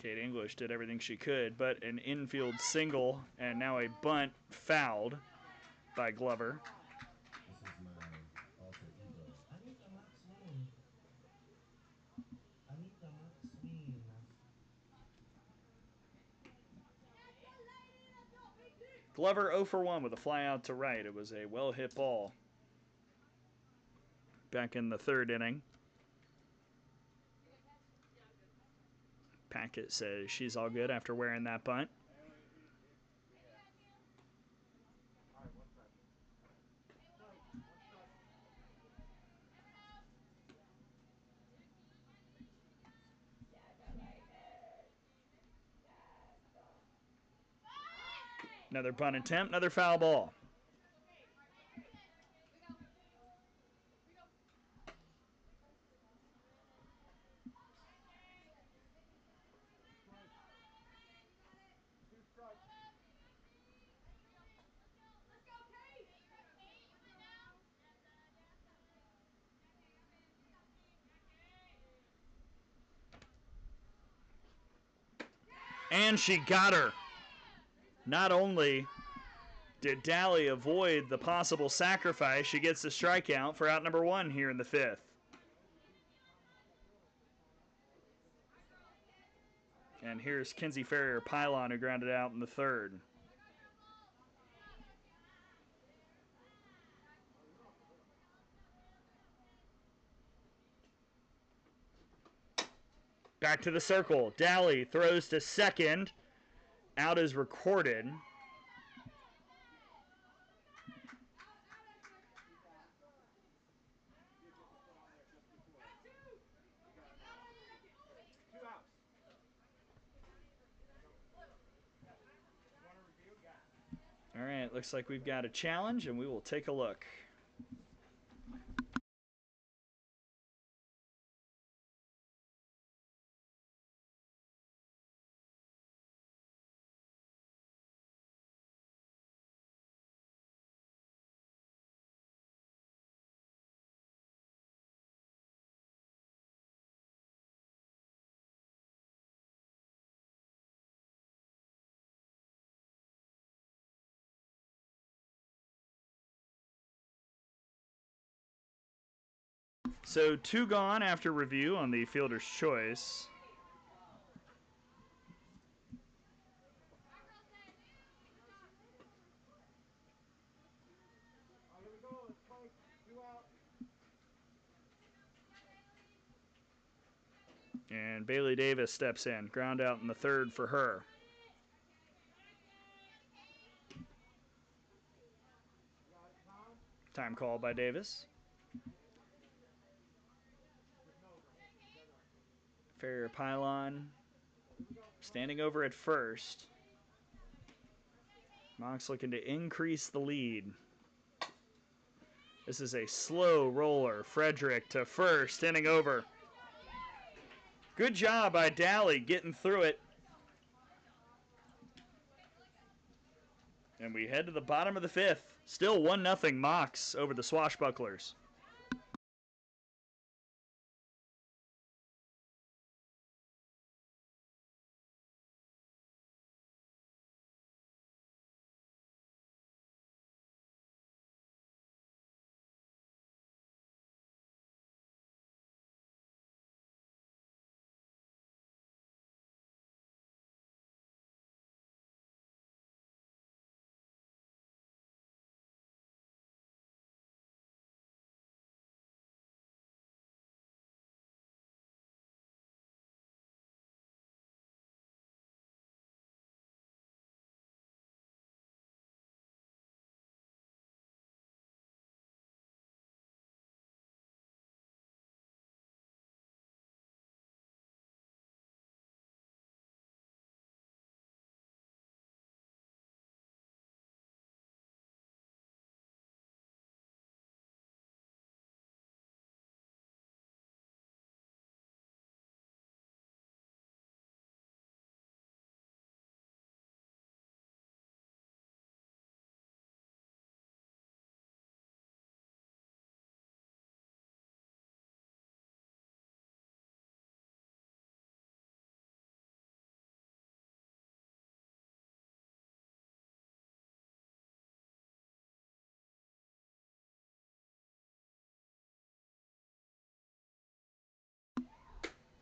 Kate English did everything she could, but an infield single and now a bunt fouled by Glover. Glover 0 for 1 with a fly out to right. It was a well-hit ball back in the third inning. Packett says she's all good after wearing that bunt. Another bunt attempt, another foul ball. And she got her. Not only did Daly avoid the possible sacrifice, she gets the strikeout for out number 1 here in the 5th. And here's Kinsey Ferrier-Pylon, who grounded out in the 3rd. Back to the circle. Daly throws to second. Out is recorded. All right, looks like we've got a challenge, and we will take a look. So 2 gone after review on the fielder's choice. And Bailey Davis steps in. Ground out in the 3rd for her. Time called by Davis. Ferrier-Pylon standing over at first. Mocs looking to increase the lead. This is a slow roller. Frederick to first, inning over. Good job by Daly getting through it. And we head to the bottom of the 5th. Still 1-0 Mocs over the Swashbucklers.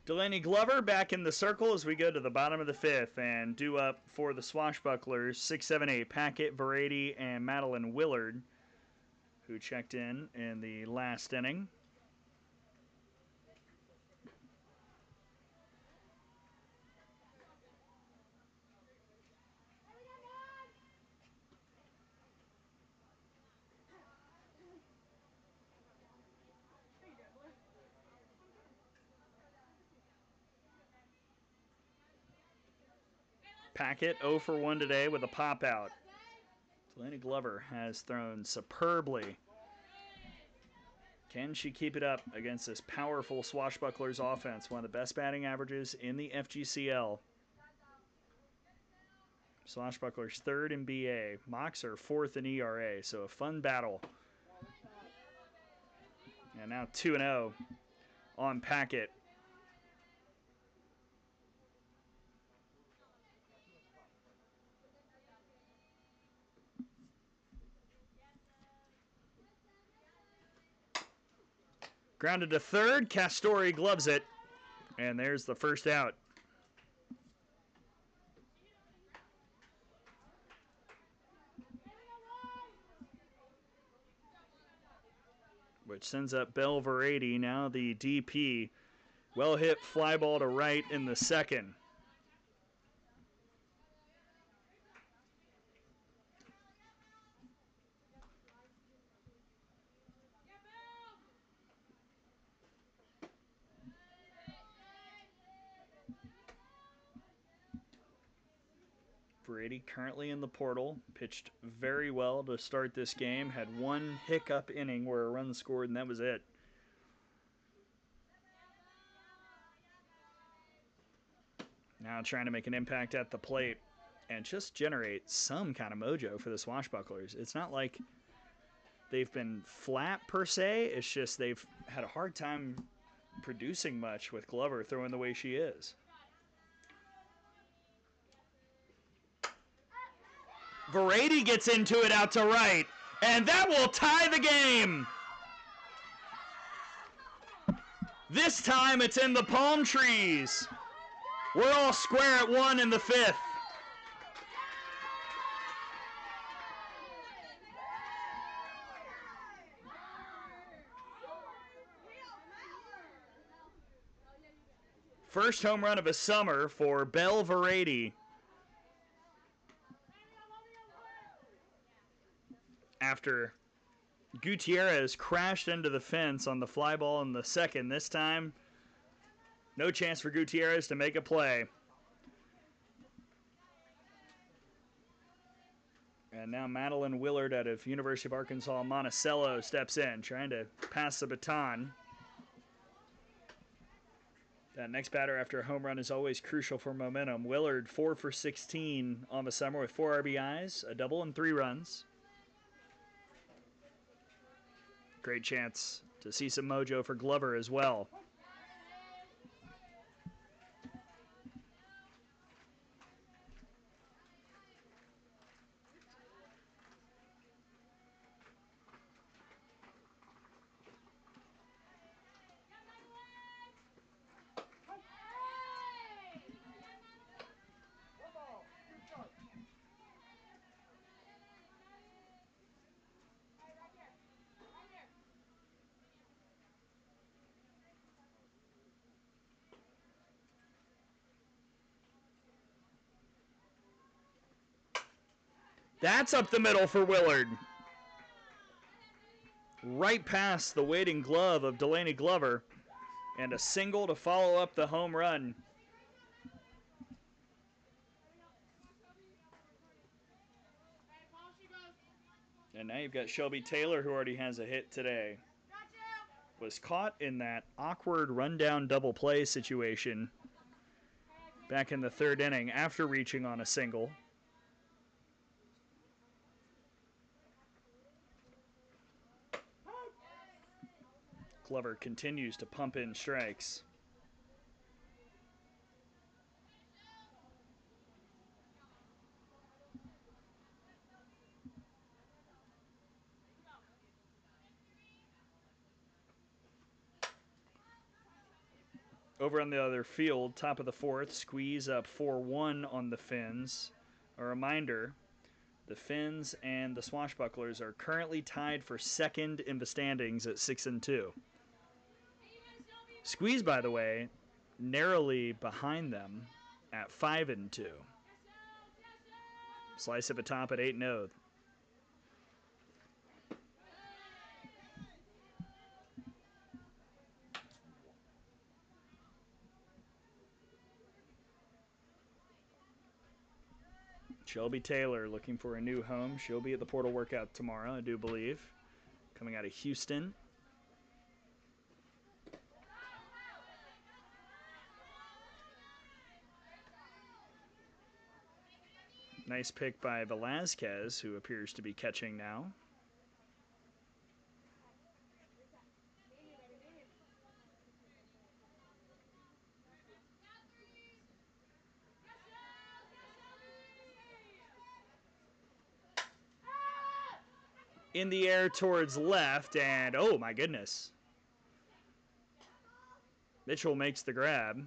Delaney Glover back in the circle as we go to the bottom of the 5th, and due up for the Swashbucklers 6-7-8 Packett, Verady, and Madeline Willard, who checked in the last inning. Packett 0 for 1 today with a pop out. Delaney Glover has thrown superbly. Can she keep it up against this powerful Swashbucklers offense? One of the best batting averages in the FGCL. Swashbucklers 3rd in BA. Mocs are 4th in ERA, so a fun battle. And now 2-0 on Packett. Grounded to 3rd, Castori gloves it, and there's the first out. Which sends up Bell Verady, now the DP. Well hit fly ball to right in the 2nd. Verady currently in the portal, pitched very well to start this game, had one hiccup inning where a run scored and that was it. Now trying to make an impact at the plate and just generate some kind of mojo for the Swashbucklers. It's not like they've been flat per se, it's just they've had a hard time producing much with Glover throwing the way she is. Verady gets into it out to right, and that will tie the game. This time it's in the palm trees. We're all square at 1 in the 5th. First home run of a summer for Bell Verady. After Gutierrez crashed into the fence on the fly ball in the 2nd. This time, no chance for Gutierrez to make a play. And now Madeline Willard out of University of Arkansas Monticello steps in, trying to pass the baton. That next batter after a home run is always crucial for momentum. Willard 4 for 16 on the summer with 4 RBIs, a double, and 3 runs. Great chance to see some mojo for Glover as well. That's up the middle for Willard. Right past the waiting glove of Delaney Glover. And a single to follow up the home run. And now you've got Shelby Taylor, who already has a hit today. Was caught in that awkward rundown double play situation back in the third inning after reaching on a single. Glover continues to pump in strikes. Over on the other field, top of the fourth, Squeeze up 4-1 on the Finns. A reminder, the Finns and the Swashbucklers are currently tied for second in the standings at 6-2. Squeeze, by the way, narrowly behind them at 5-2. Slice of a top at 8-0. Shelby Taylor looking for a new home. She'll be at the Portal Workout tomorrow, I do believe. Coming out of Houston. Nice pick by Velazquez, who appears to be catching now. In the air towards left, and oh my goodness. Mitchell makes the grab.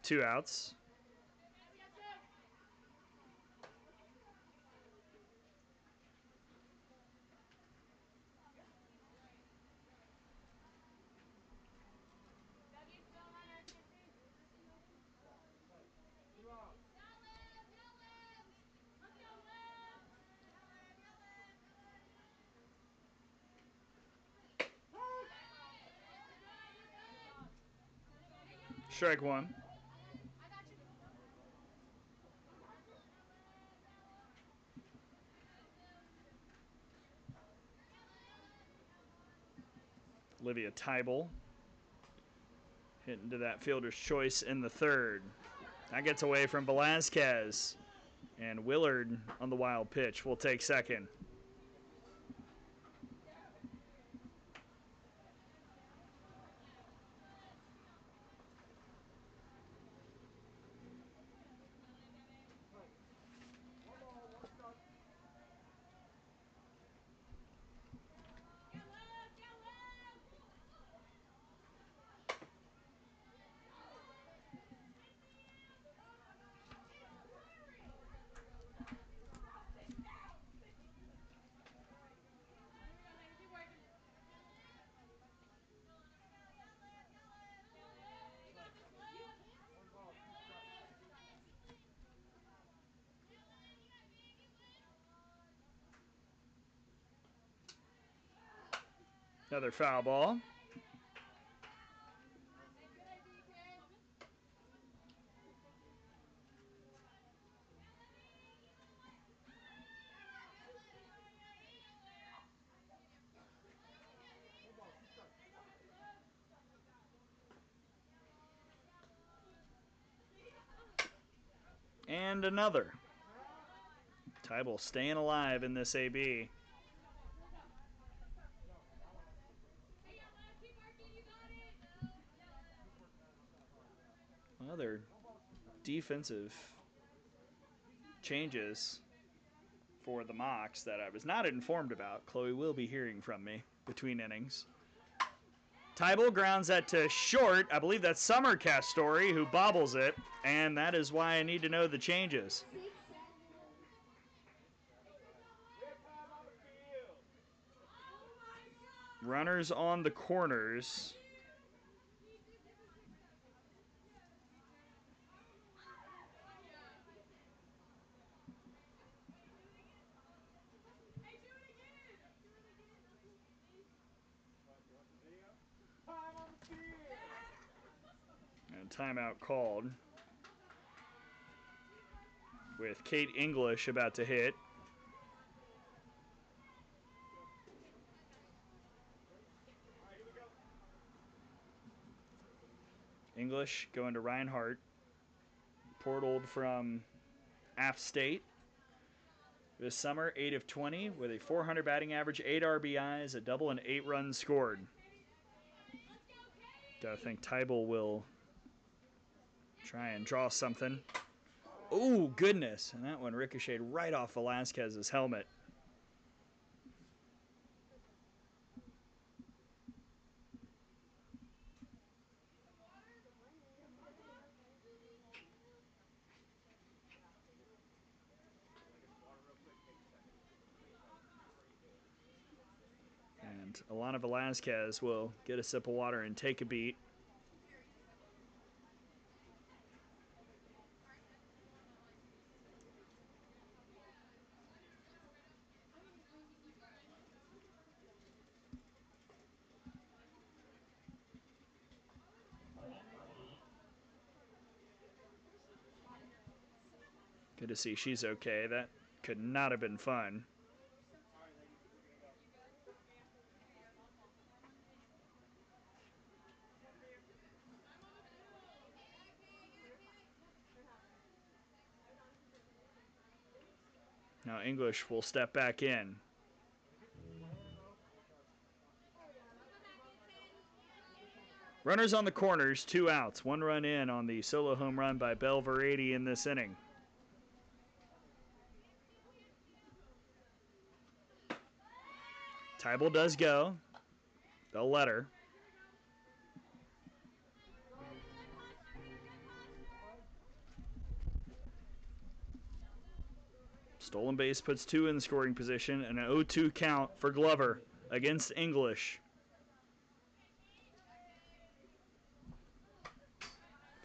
2 outs. Strike one. Olivia Tybal hitting to that fielder's choice in the third. That gets away from Velazquez. And Willard on the wild pitch will take second. Another foul ball. And another. Tybal staying alive in this AB. Other defensive changes for the Mocs that I was not informed about. Chloe will be hearing from me between innings. Tybal grounds that to short. I believe that's Summer Castori who bobbles it, and that is why I need to know the changes. Runners on the corners. And timeout called with Kate English about to hit. English going to Reinhardt, portaled from App State. This summer, 8 of 20 with a 400 batting average, 8 RBIs, a double, and 8 runs scored. I think Tybal will try and draw something. Oh, goodness. And that one ricocheted right off Velasquez's helmet. And Alana Velasquez will get a sip of water and take a beat. Good to see she's okay. That could not have been fun. Now English will step back in. Runners on the corners, 2 outs, 1 run in on the solo home run by Belle Verady in this inning. Tybal does go. They'll let her. Stolen base puts 2 in scoring position and an 0-2 count for Glover against English.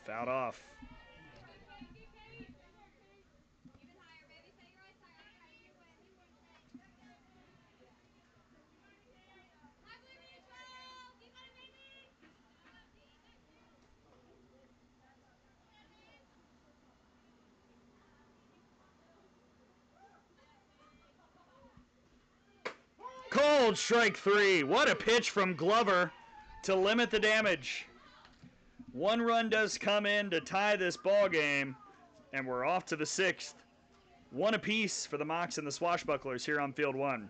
Fouled off. Cold strike 3. What a pitch from Glover to limit the damage. 1 run does come in to tie this ball game, and we're off to the 6th. 1 apiece for the Mocs and the Swashbucklers here on Field 1.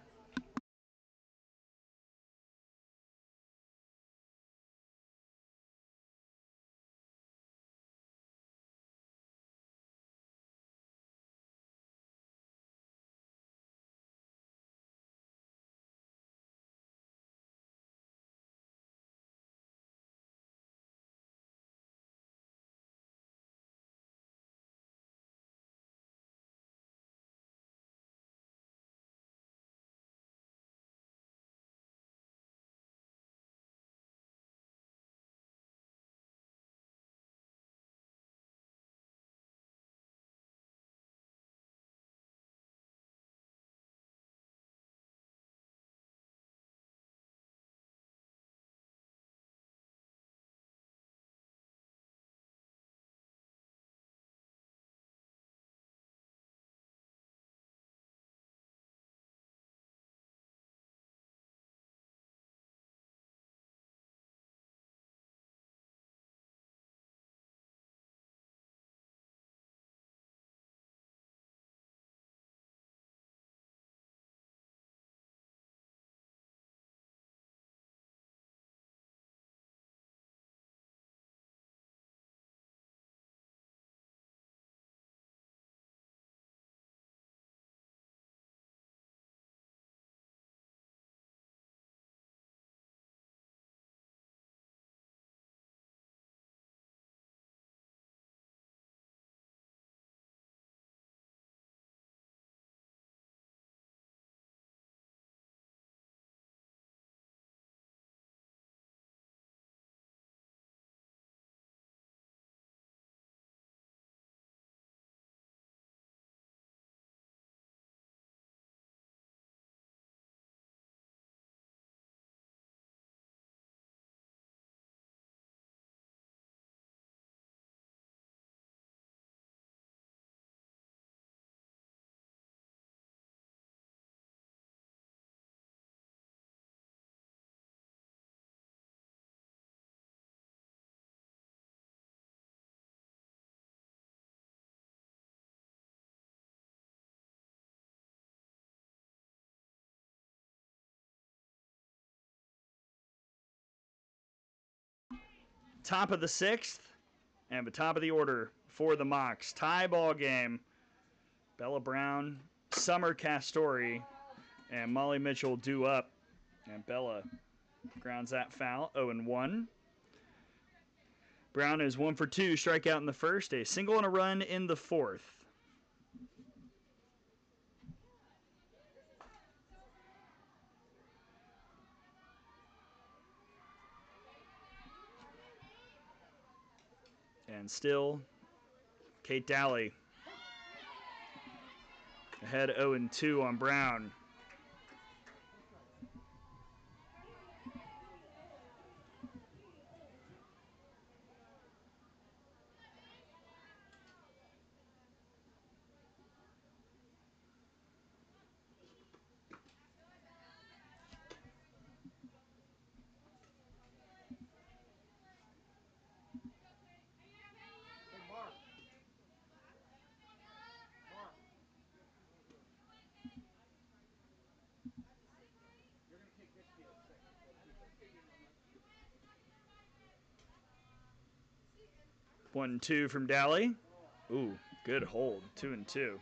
top of the 6th, and the top of the order for the Mocs. Tie ball game. Bella Brown, Summer Castori, and Molly Mitchell due up. And Bella grounds that foul, 0-1. Brown is 1 for 2, strikeout in the first, a single and a run in the fourth. And still, Kate Daly ahead 0-2 on Brown. One, two from Daly. Ooh, good hold. 2-2.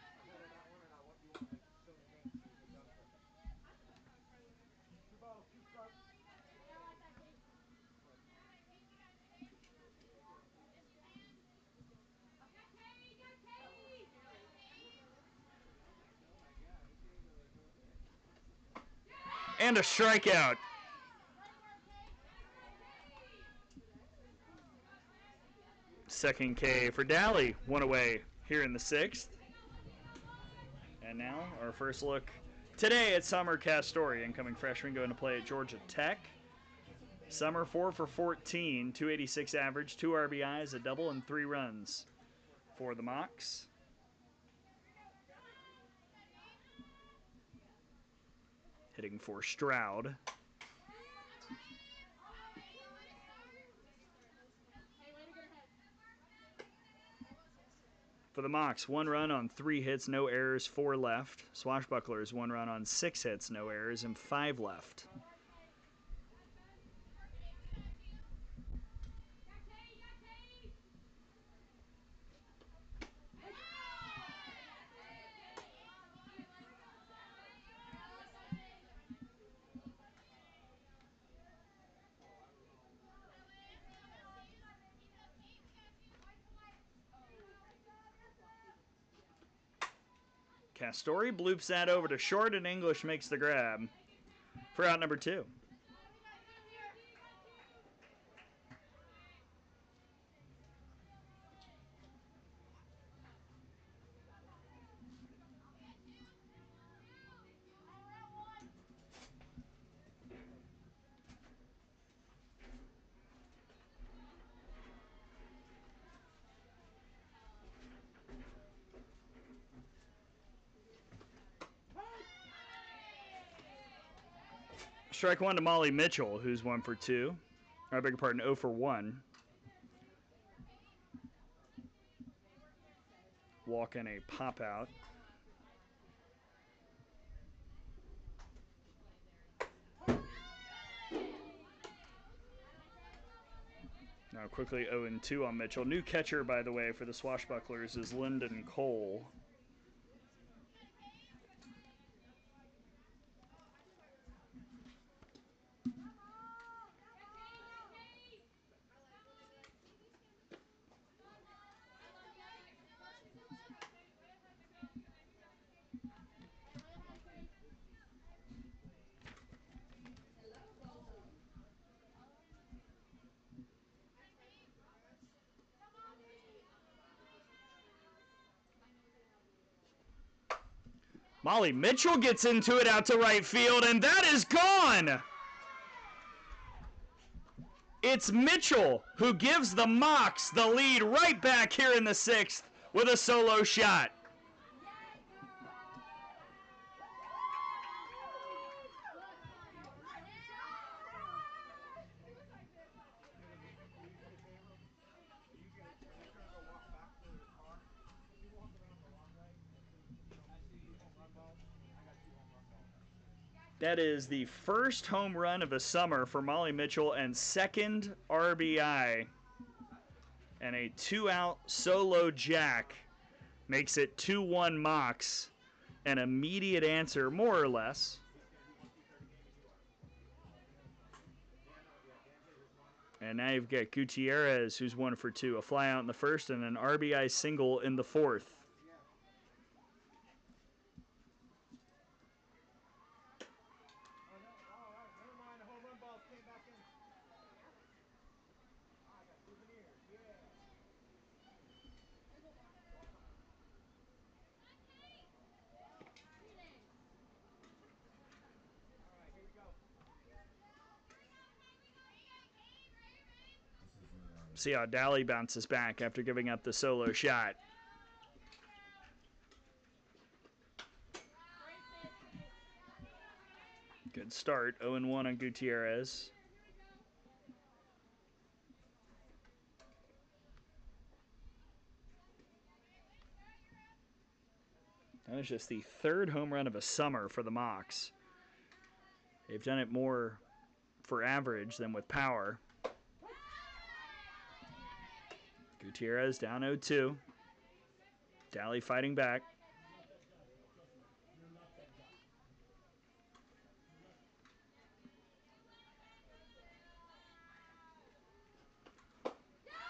And a strikeout. Second K for Daly. One away here in the 6th. And now our first look today at Summer Castori, incoming freshman going to play at Georgia Tech. Summer 4 for 14, 286 average, 2 RBIs, a double, and 3 runs for the Mocs. Hitting for Stroud. For the Mocs, 1 run on 3 hits, no errors, 4 left. Swashbucklers, 1 run on 6 hits, no errors, and 5 left. Castori bloops that over to short, and English makes the grab for out number 2. Strike 1 to Molly Mitchell, who's 1 for 2. I beg your pardon, 0 for 1. Walk and a pop out. Now quickly 0-2 on Mitchell. New catcher, by the way, for the Swashbucklers is Lyndon Cole. Molly Mitchell gets into it out to right field, and that is gone! It's Mitchell who gives the Mocs the lead right back here in the 6th with a solo shot. That is the first home run of the summer for Molly Mitchell and second RBI And a 2-out solo jack makes it 2-1 Mocs. An immediate answer, more or less. And now you've got Gutierrez, who's 1 for 2. A fly out in the first and an RBI single in the fourth. See how Daly bounces back after giving up the solo shot. Good start, 0-1 on Gutierrez. That was just the 3rd home run of a summer for the Mocs. They've done it more for average than with power. Gutierrez down 0-2. Daly fighting back.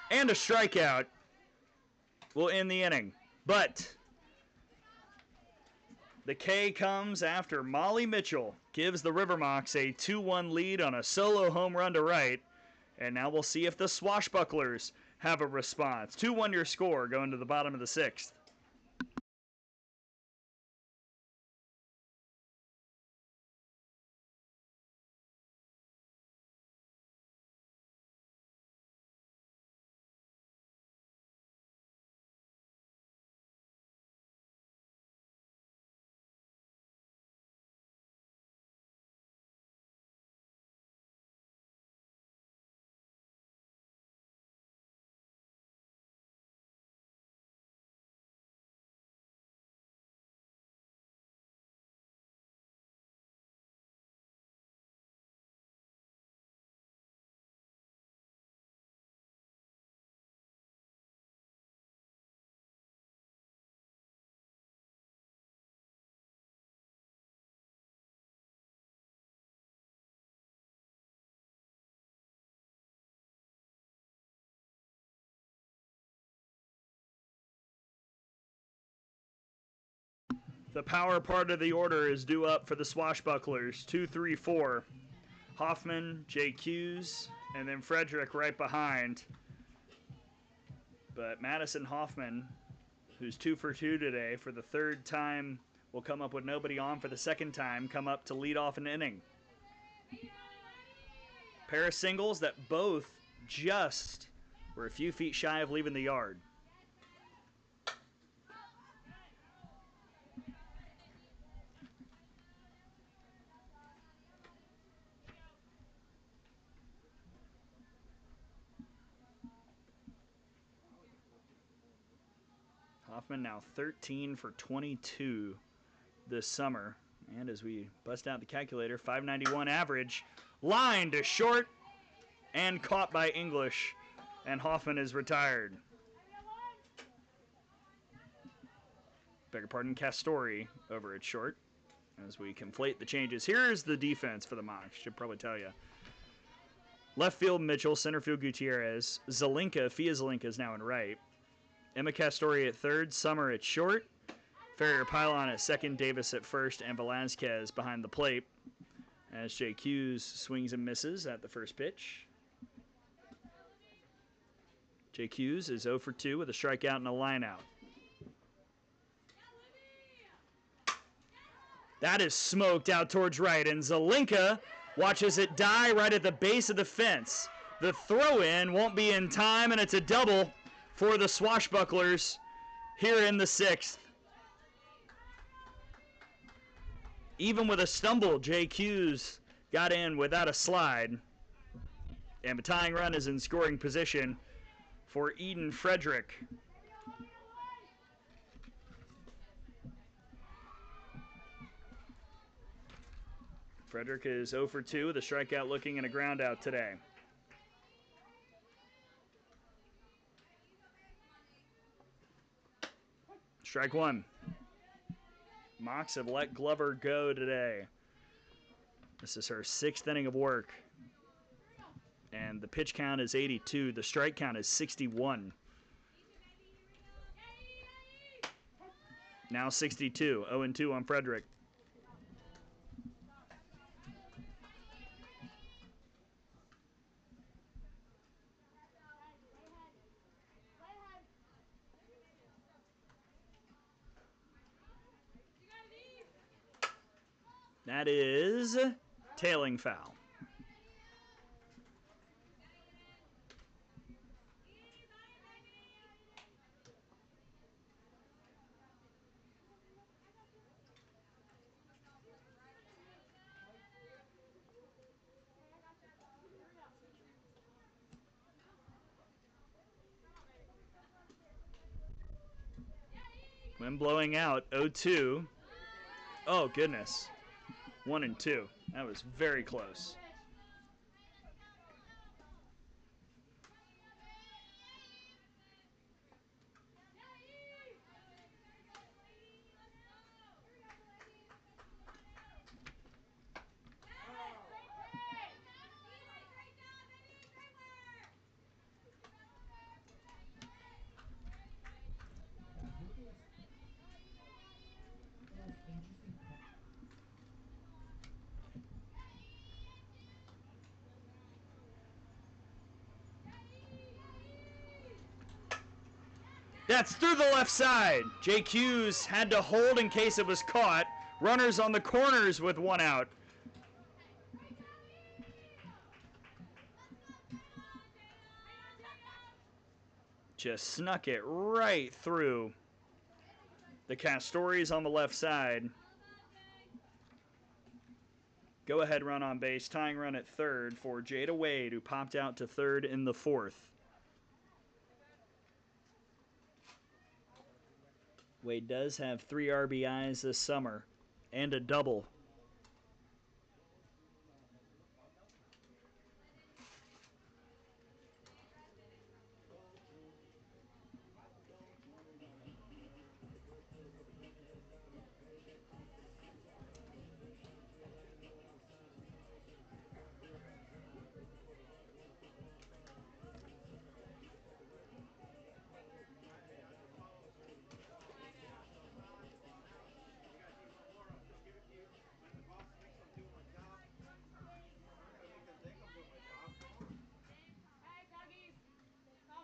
And a strikeout will end the inning. But the K comes after Molly Mitchell gives the River Mocs a 2-1 lead on a solo home run to right. And now we'll see if the Swashbucklers have a response. 2-1 your score going to the bottom of the 6th. The power part of the order is due up for the Swashbucklers. 2, 3, 4. Hoffman, JQs, and then Frederick right behind. But Madison Hoffman, who's 2 for 2 today, for the 3rd time, will come up with nobody on for the 2nd time, come up to lead off an inning. Pair of singles that both just were a few feet shy of leaving the yard. Hoffman now 13 for 22 this summer. And as we bust out the calculator, 591 average. Line to short and caught by English. And Hoffman is retired. Beg your pardon, Castori over at short. As we conflate the changes. Here's the defense for the Mocs. Should probably tell you. Left field, Mitchell. Center field, Gutierrez. Zelinka, Fia Zelinka is now in right. Emma Castori at 3rd. Summer at short. Ferrier Pylon at 2nd. Davis at 1st. And Velasquez behind the plate. As JQs swings and misses at the first pitch. JQs is 0 for 2 with a strikeout and a lineout. That is smoked out towards right, and Zelinka watches it die right at the base of the fence. The throw-in won't be in time, and it's a double for the Swashbucklers here in the 6th. Even with a stumble, JQs got in without a slide. And the tying run is in scoring position for Eden Frederick. Frederick is 0 for 2 with a strikeout looking and a ground out today. Strike one. Mocs have let Glover go today. This is her 6th inning of work. And the pitch count is 82. The strike count is 61. Now 62. 0-2 on Frederick. That is tailing foul. Wind blowing out. 0-2. Oh, goodness. 1-2. That was very close. That's through the left side. Jake Hughes had to hold in case it was caught. Runners on the corners with 1 out. Just snuck it right through the Castoris on the left side. Go ahead run on base. Tying run at third for Jada Wade, who popped out to third in the 4th. Wade does have 3 RBIs this summer and a double.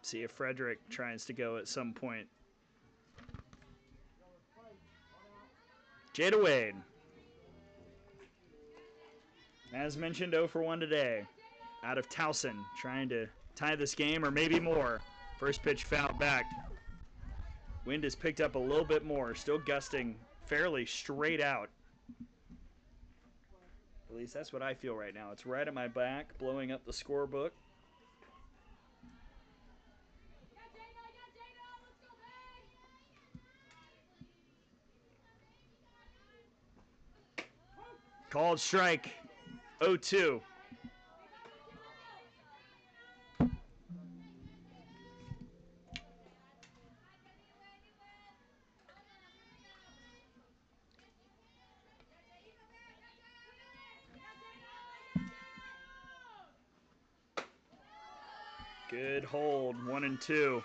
See if Frederick tries to go at some point. Jada Wade. As mentioned, 0 for 1 today. Out of Towson, trying to tie this game or maybe more. First pitch fouled back. Wind has picked up a little bit more. Still gusting fairly straight out. At least that's what I feel right now. It's right at my back, blowing up the scorebook. Called strike. 0-2. Good hold. 1-2.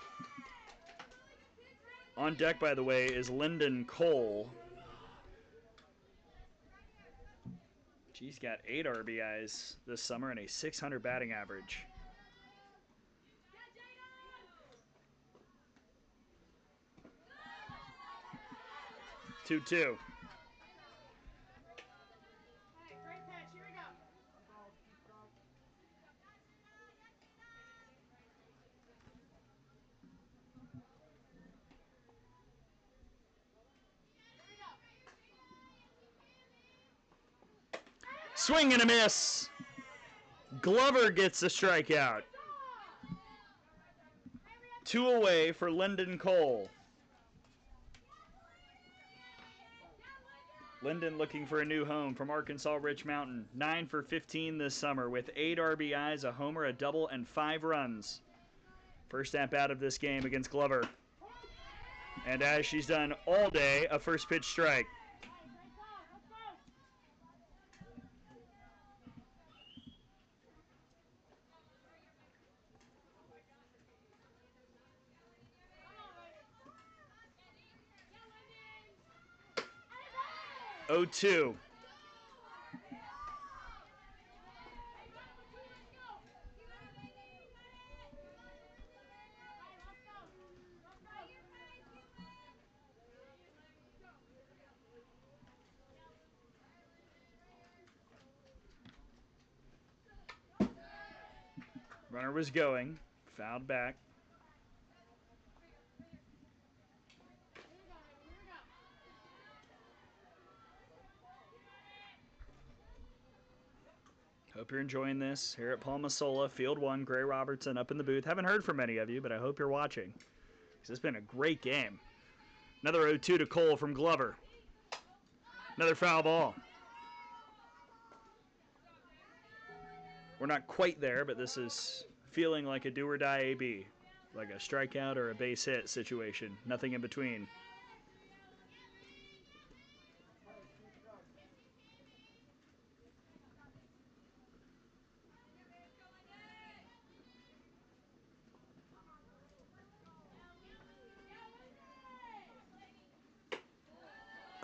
On deck, by the way, is Lyndon Cole. She's got 8 RBIs this summer and a .600 batting average. 2-2. Swing and a miss. Glover gets the strikeout. 2 away for Lyndon Cole. Lyndon looking for a new home from Arkansas Rich Mountain. 9 for 15 this summer with 8 RBIs, a homer, a double, and 5 runs. First at bat of this game against Glover. And as she's done all day, a first pitch strike. Oh two. Runner was going, fouled back. Hope you're enjoying this here at Paul Masola, Field 1, Gray Robertson up in the booth. Haven't heard from any of you, but I hope you're watching, because it's been a great game. Another 0-2 to Cole from Glover. Another foul ball. We're not quite there, but this is feeling like a do-or-die AB, like a strikeout or a base hit situation. Nothing in between.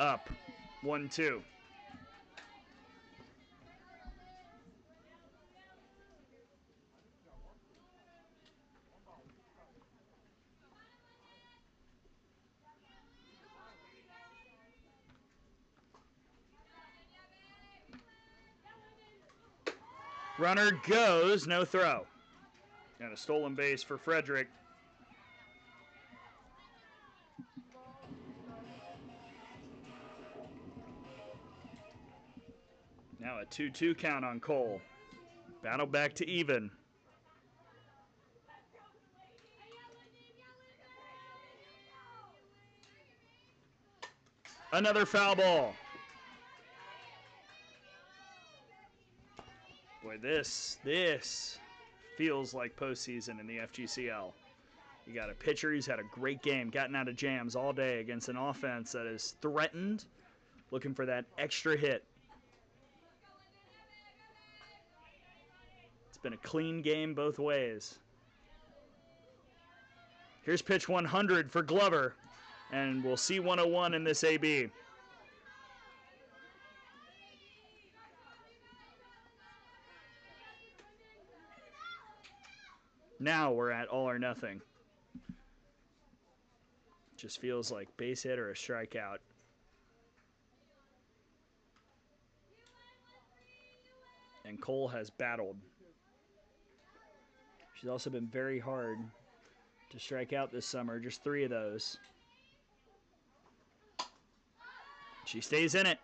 Up, 1-2. Runner goes, no throw. And a stolen base for Frederick. Now a 2-2 count on Cole. Battle back to even. Another foul ball. Boy, this feels like postseason in the FGCL. You got a pitcher who's had a great game, gotten out of jams all day against an offense that is threatened, looking for that extra hit. It's been a clean game both ways. Here's pitch 100 for Glover, and we'll see 101 in this AB. Now we're at all or nothing. Just feels like base hit or a strikeout. And Cole has battled. She's also been very hard to strike out this summer, just 3 of those. She stays in it.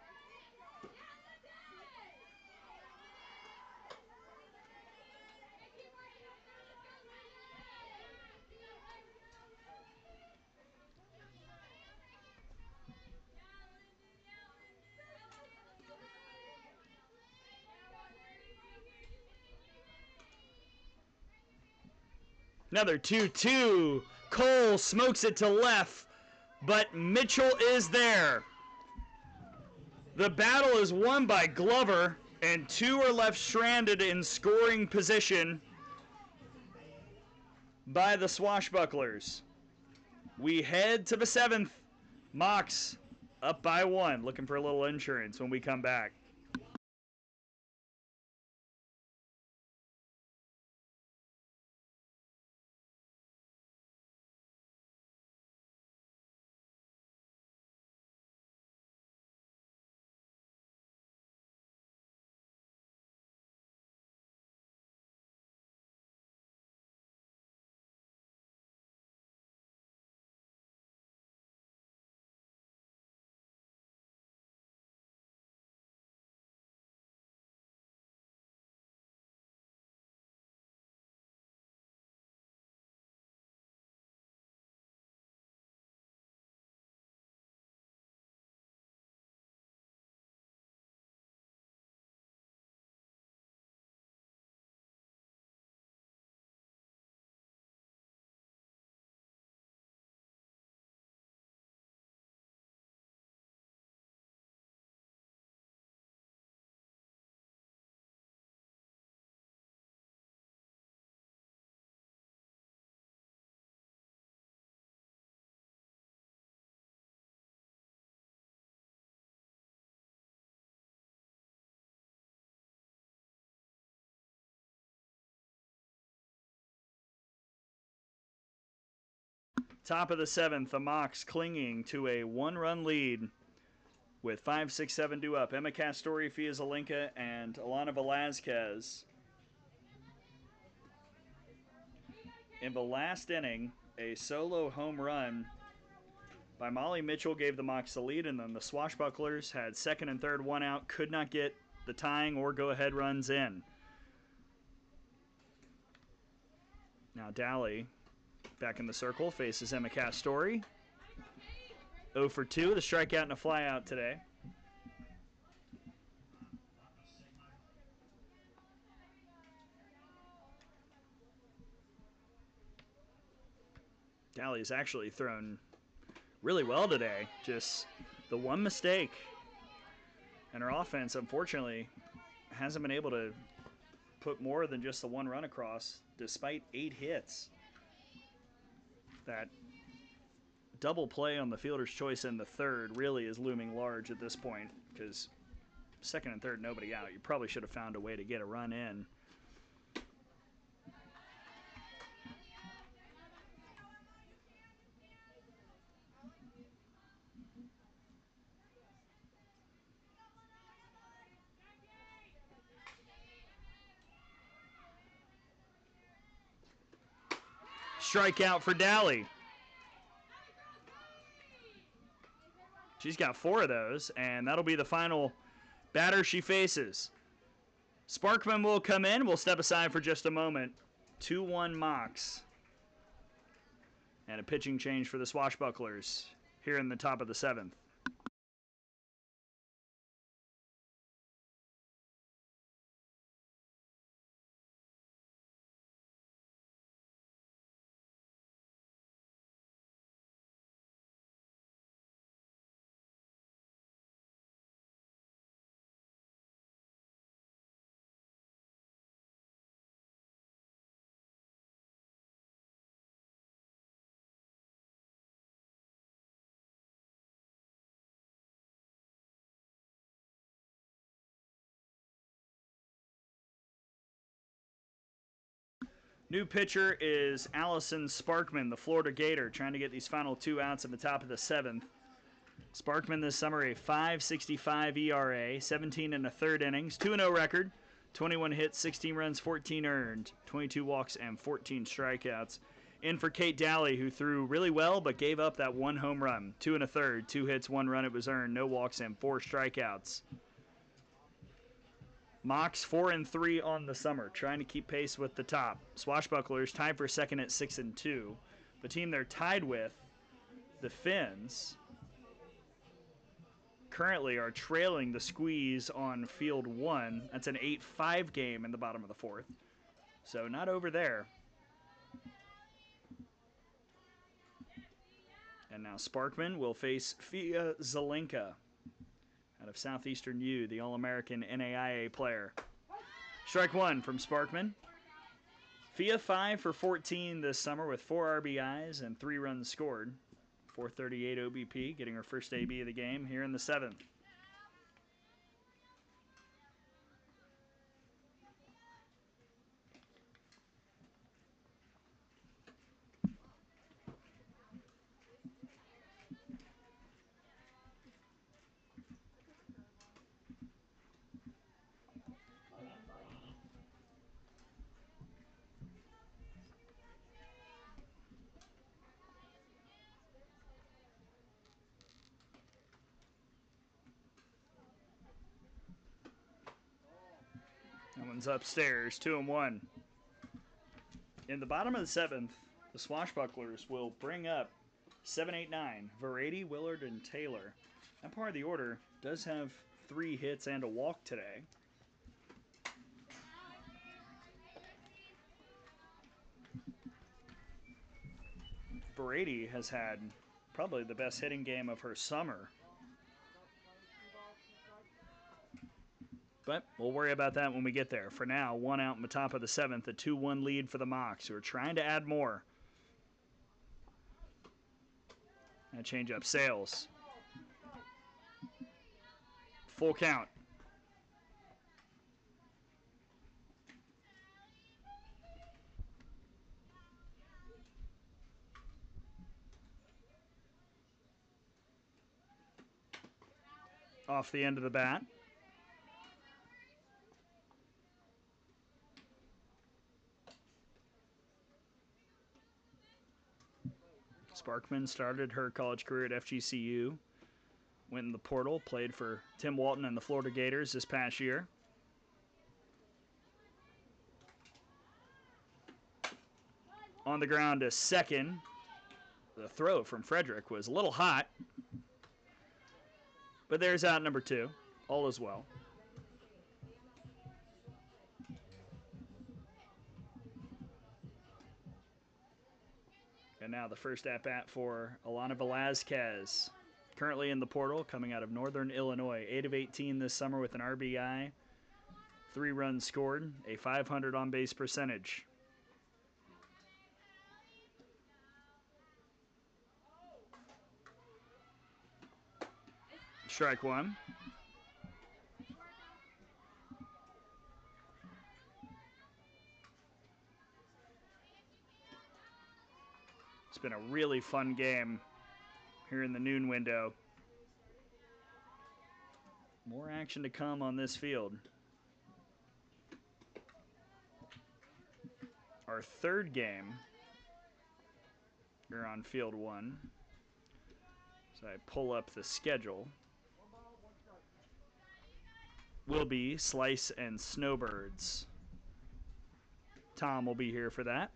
Another 2-2. Cole smokes it to left, but Mitchell is there. The battle is won by Glover, and 2 are left stranded in scoring position by the Swashbucklers. We head to the 7th. Mocs up by 1, looking for a little insurance when we come back. Top of the 7th, the Mocs clinging to a 1-run lead with 5, 6, 7 due up. Emma Castori, Fia Zelenka, and Alana Velazquez. In the last inning, a solo home run by Molly Mitchell gave the Mocs the lead, and then the Swashbucklers had second and third, one out, could not get the tying or go-ahead runs in. Now Dally back in the circle, faces Emma Castori. 0 for 2, the strikeout and a flyout today. Dally's actually thrown really well today. Just the one mistake. And her offense, unfortunately, hasn't been able to put more than just the one run across, despite 8 hits. That double play on the fielder's choice in the third really is looming large at this point, because second and third, nobody out. You probably should have found a way to get a run in. Strikeout for Dally. She's got 4 of those, and that'll be the final batter she faces. Sparkman will come in. We'll step aside for just a moment. 2-1 Mocs. And a pitching change for the Swashbucklers here in the top of the 7th. New pitcher is Allison Sparkman, the Florida Gator, trying to get these final 2 outs at the top of the 7th. Sparkman this summer a 5.65 ERA, 17 and a third innings, 2-0 record, 21 hits, 16 runs, 14 earned, 22 walks, and 14 strikeouts. In for Kate Dally, who threw really well but gave up that 1 home run, 2 and a third, 2 hits, 1 run it was earned, no walks, and 4 strikeouts. Mocs 4 and 3 on the summer, trying to keep pace with the top. Swashbucklers tied for second at 6 and 2. The team they're tied with, the Finns, currently are trailing the Squeeze on field 1. That's an 8-5 game in the bottom of the 4th. So not over there. And now Sparkman will face Fia Zelenka out of Southeastern U, the All-American NAIA player. Strike 1 from Sparkman. Fia 5 for 14 this summer with 4 RBIs and 3 runs scored. 438 OBP, getting her first AB of the game here in the 7th. That one's upstairs, 2-1. In the bottom of the 7th, the Swashbucklers will bring up 7, 8, 9. Verady, Willard, and Taylor. That part of the order does have 3 hits and a walk today. Verady has had probably the best hitting game of her summer. But we'll worry about that when we get there. For now, 1 out in the top of the 7th, a 2-1 lead for the Mocs, who are trying to add more. And change up Sales. Full count. off the end of the bat. Sparkman started her college career at FGCU, went in the portal, played for Tim Walton and the Florida Gators this past year. On the ground to second. The throw from Frederick was a little hot, but there's out number 2. All is well. And now the first at-bat for Alana Velazquez, currently in the portal, coming out of Northern Illinois. 8 of 18 this summer with an RBI, 3 runs scored, a .500 on-base percentage. Strike 1. It's been a really fun game here in the noon window. More action to come on this field. Our third game here on field 1. So I pull up the schedule. Will be Slice and Snowbirds. Tom will be here for that.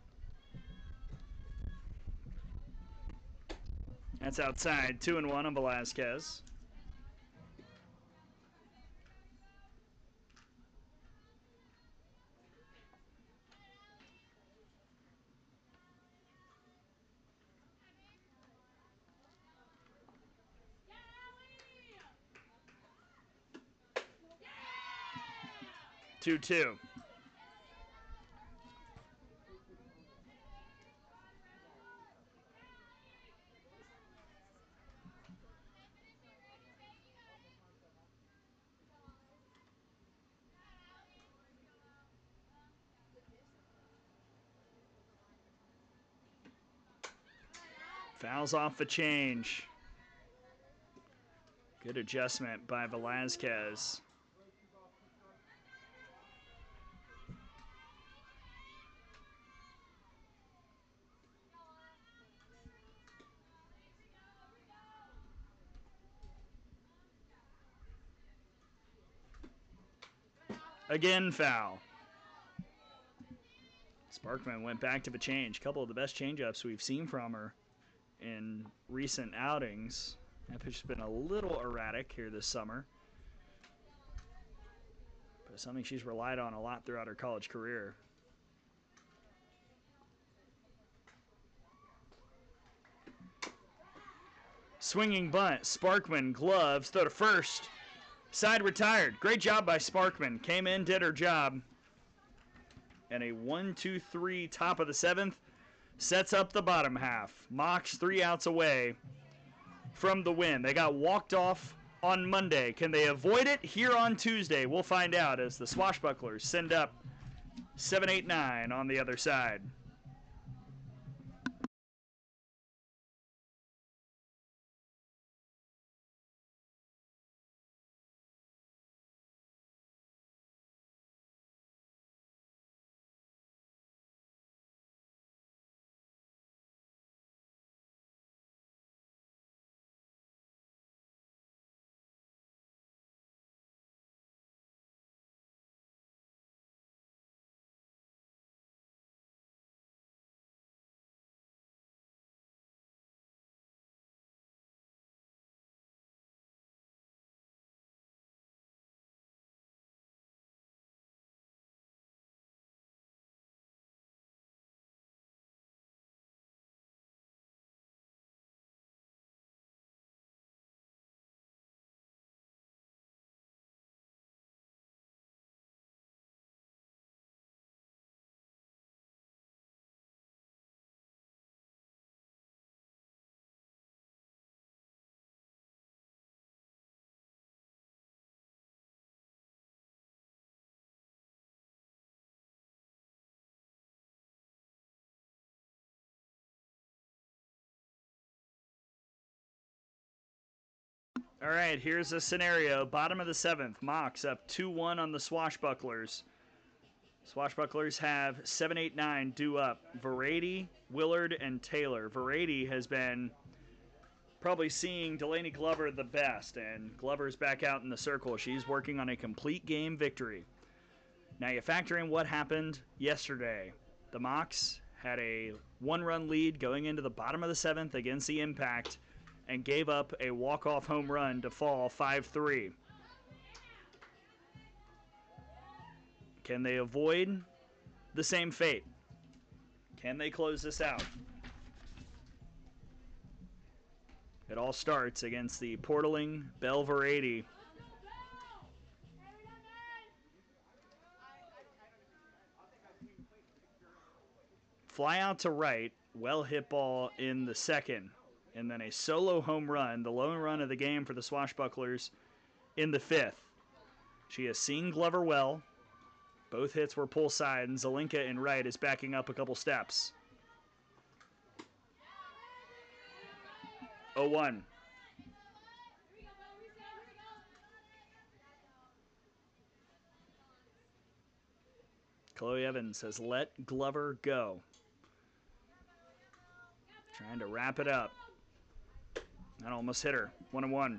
That's outside, 2-1 on Velazquez. Yeah! 2-2. Fouls off the change. Good adjustment by Velazquez. Again, foul. Sparkman went back to the change. Couple of the best changeups we've seen from her in recent outings. That pitch has been a little erratic here this summer, but something she's relied on a lot throughout her college career. Swinging bunt, Sparkman, gloves, throw to first. Side retired. Great job by Sparkman. Came in, did her job. And a 1-2-3 top of the 7th sets up the bottom half. Mocs 3 outs away from the win. They got walked off on Monday. Can they avoid it here on Tuesday? We'll find out as the Swashbucklers send up 7-8-9 on the other side. All right, here's a scenario. Bottom of the 7th, Mocs up 2-1 on the Swashbucklers. Swashbucklers have 7, 8, 9 due up. Verady, Willard, and Taylor. Verady has been probably seeing Delaney Glover the best, and Glover's back out in the circle. She's working on a complete game victory. Now you factor in what happened yesterday. The Mocs had a 1-run lead going into the bottom of the 7th against the Impact and gave up a walk-off home run to fall 5-3. Can they avoid the same fate? Can they close this out? It all starts against the portaling Bell Verady. Fly out to right, well hit ball in the 2nd, and then a solo home run, the lone run of the game for the Swashbucklers in the 5th. She has seen Glover well. Both hits were pull side, and Zelinka in right is backing up a couple steps. 0-1. Chloe Evans has let Glover go. Trying to wrap it up. That almost hit her. 1-1.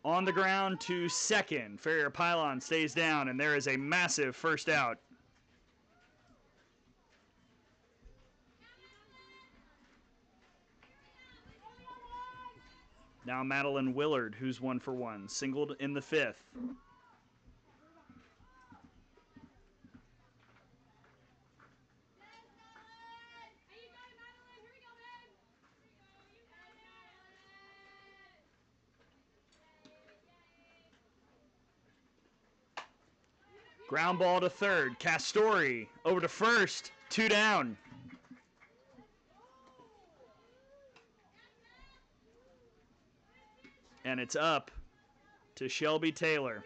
On the ground to second. Farrier Pylon stays down, and there is a massive first out. Now Madeline Willard, who's 1 for 1, singled in the 5th. Ground ball to third. Castori over to first. 2 down. And it's up to Shelby Taylor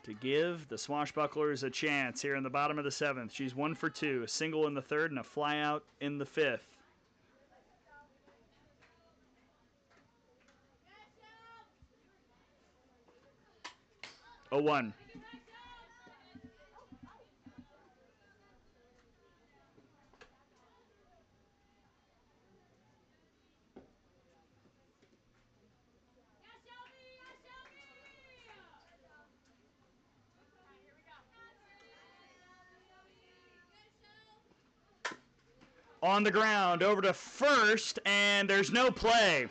to give the Swashbucklers a chance here in the bottom of the 7th. She's 1 for 2, a single in the 3rd and a fly out in the 5th. A 1. On the ground, over to first, and there's no play.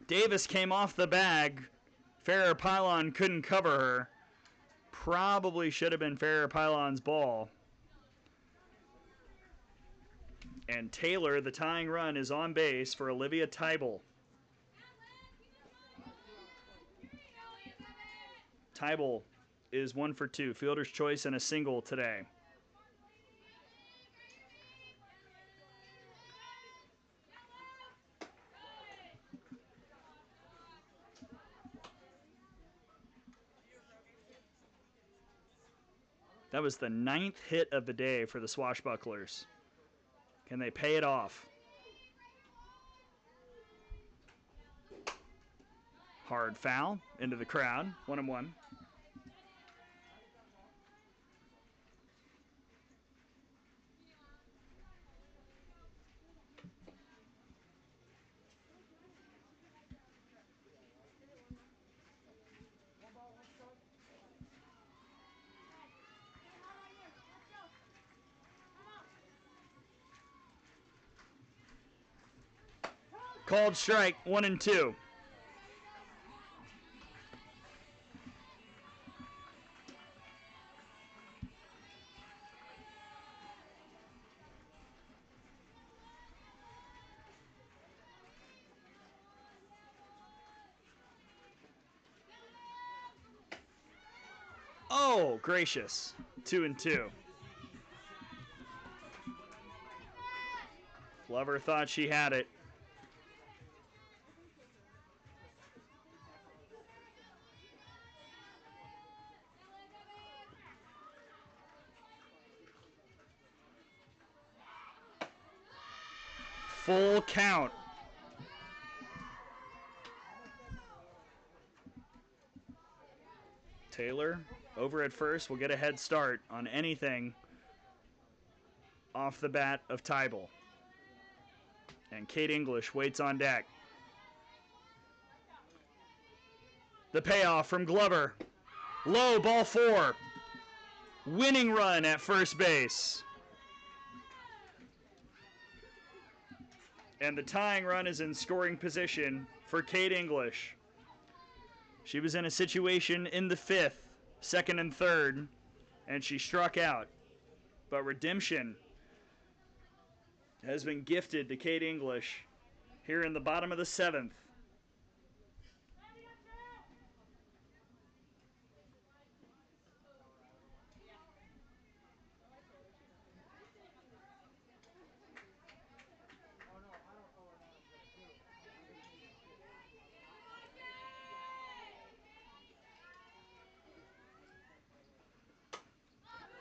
Davis came off the bag. Farrier Pylon couldn't cover her. Probably should have been Farrier Pylon's ball. And Taylor, the tying run, is on base for Olivia Tybel. Tybel is 1 for 2. Fielder's choice and a single today. That was the 9th hit of the day for the Swashbucklers. Can they pay it off? Hard foul into the crowd. 1-1. Called strike, 1-2. Oh, gracious. 2-2. Glover thought she had it. Full count. Taylor over at first will get a head start on anything off the bat of Tybal. And Kate English waits on deck. The payoff from Glover. Low, ball 4. Winning run at first base. And the tying run is in scoring position for Kate English. She was in a situation in the 5th, 2nd and 3rd, and she struck out. But redemption has been gifted to Kate English here in the bottom of the 7th.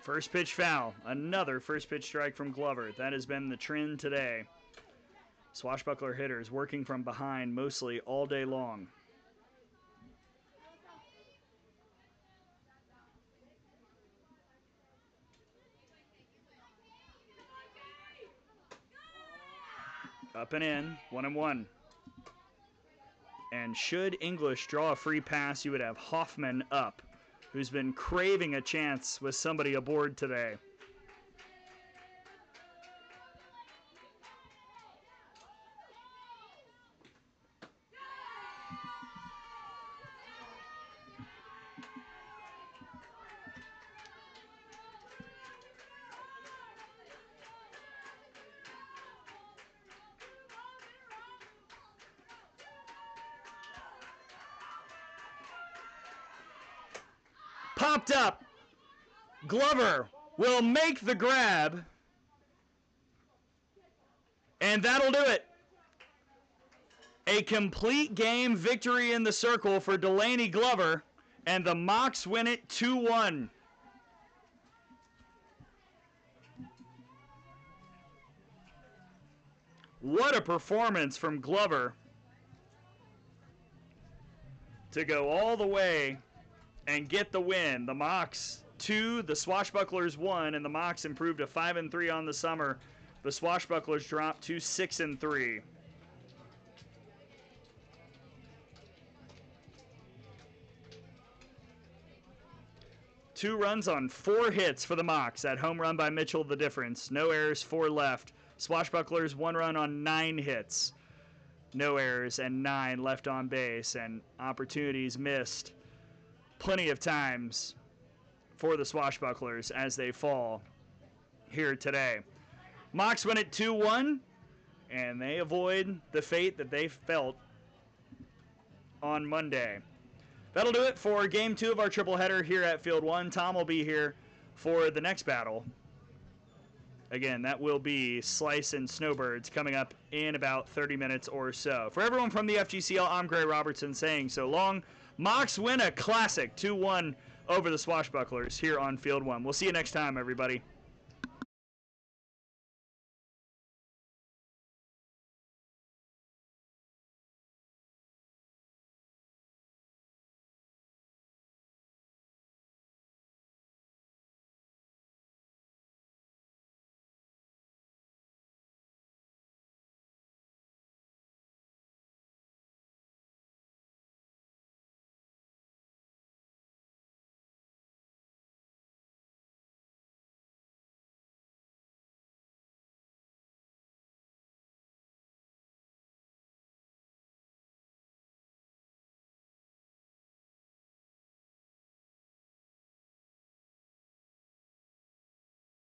First pitch foul. Another first pitch strike from Glover. That has been the trend today. Swashbuckler hitters working from behind mostly all day long. Up and in, 1-1. And should English draw a free pass, you would have Hoffman up, who's been craving a chance with somebody aboard today. Popped up. Glover will make the grab. And that'll do it. A complete game victory in the circle for Delaney Glover. And the Mocs win it 2-1. What a performance from Glover to go all the way and get the win. The Mocs 2, the Swashbucklers 1, and the Mocs improved to 5-3 on the summer. The Swashbucklers dropped to 6-3. Two runs on 4 hits for the Mocs. That home run by Mitchell, the difference. No errors, 4 left. Swashbucklers 1 run on 9 hits. No errors and 9 left on base, and opportunities missed plenty of times for the Swashbucklers as they fall here today. Mocs win it 2-1, and they avoid the fate that they felt on Monday. That'll do it for Game 2 of our triple-header here at Field 1. Tom will be here for the next battle. Again, that will be Slice and Snowbirds coming up in about 30 minutes or so. For everyone from the FGCL, I'm Gray Robertson saying so long. Mocs win a classic 2-1 over the Swashbucklers here on Field 1. We'll see you next time, everybody.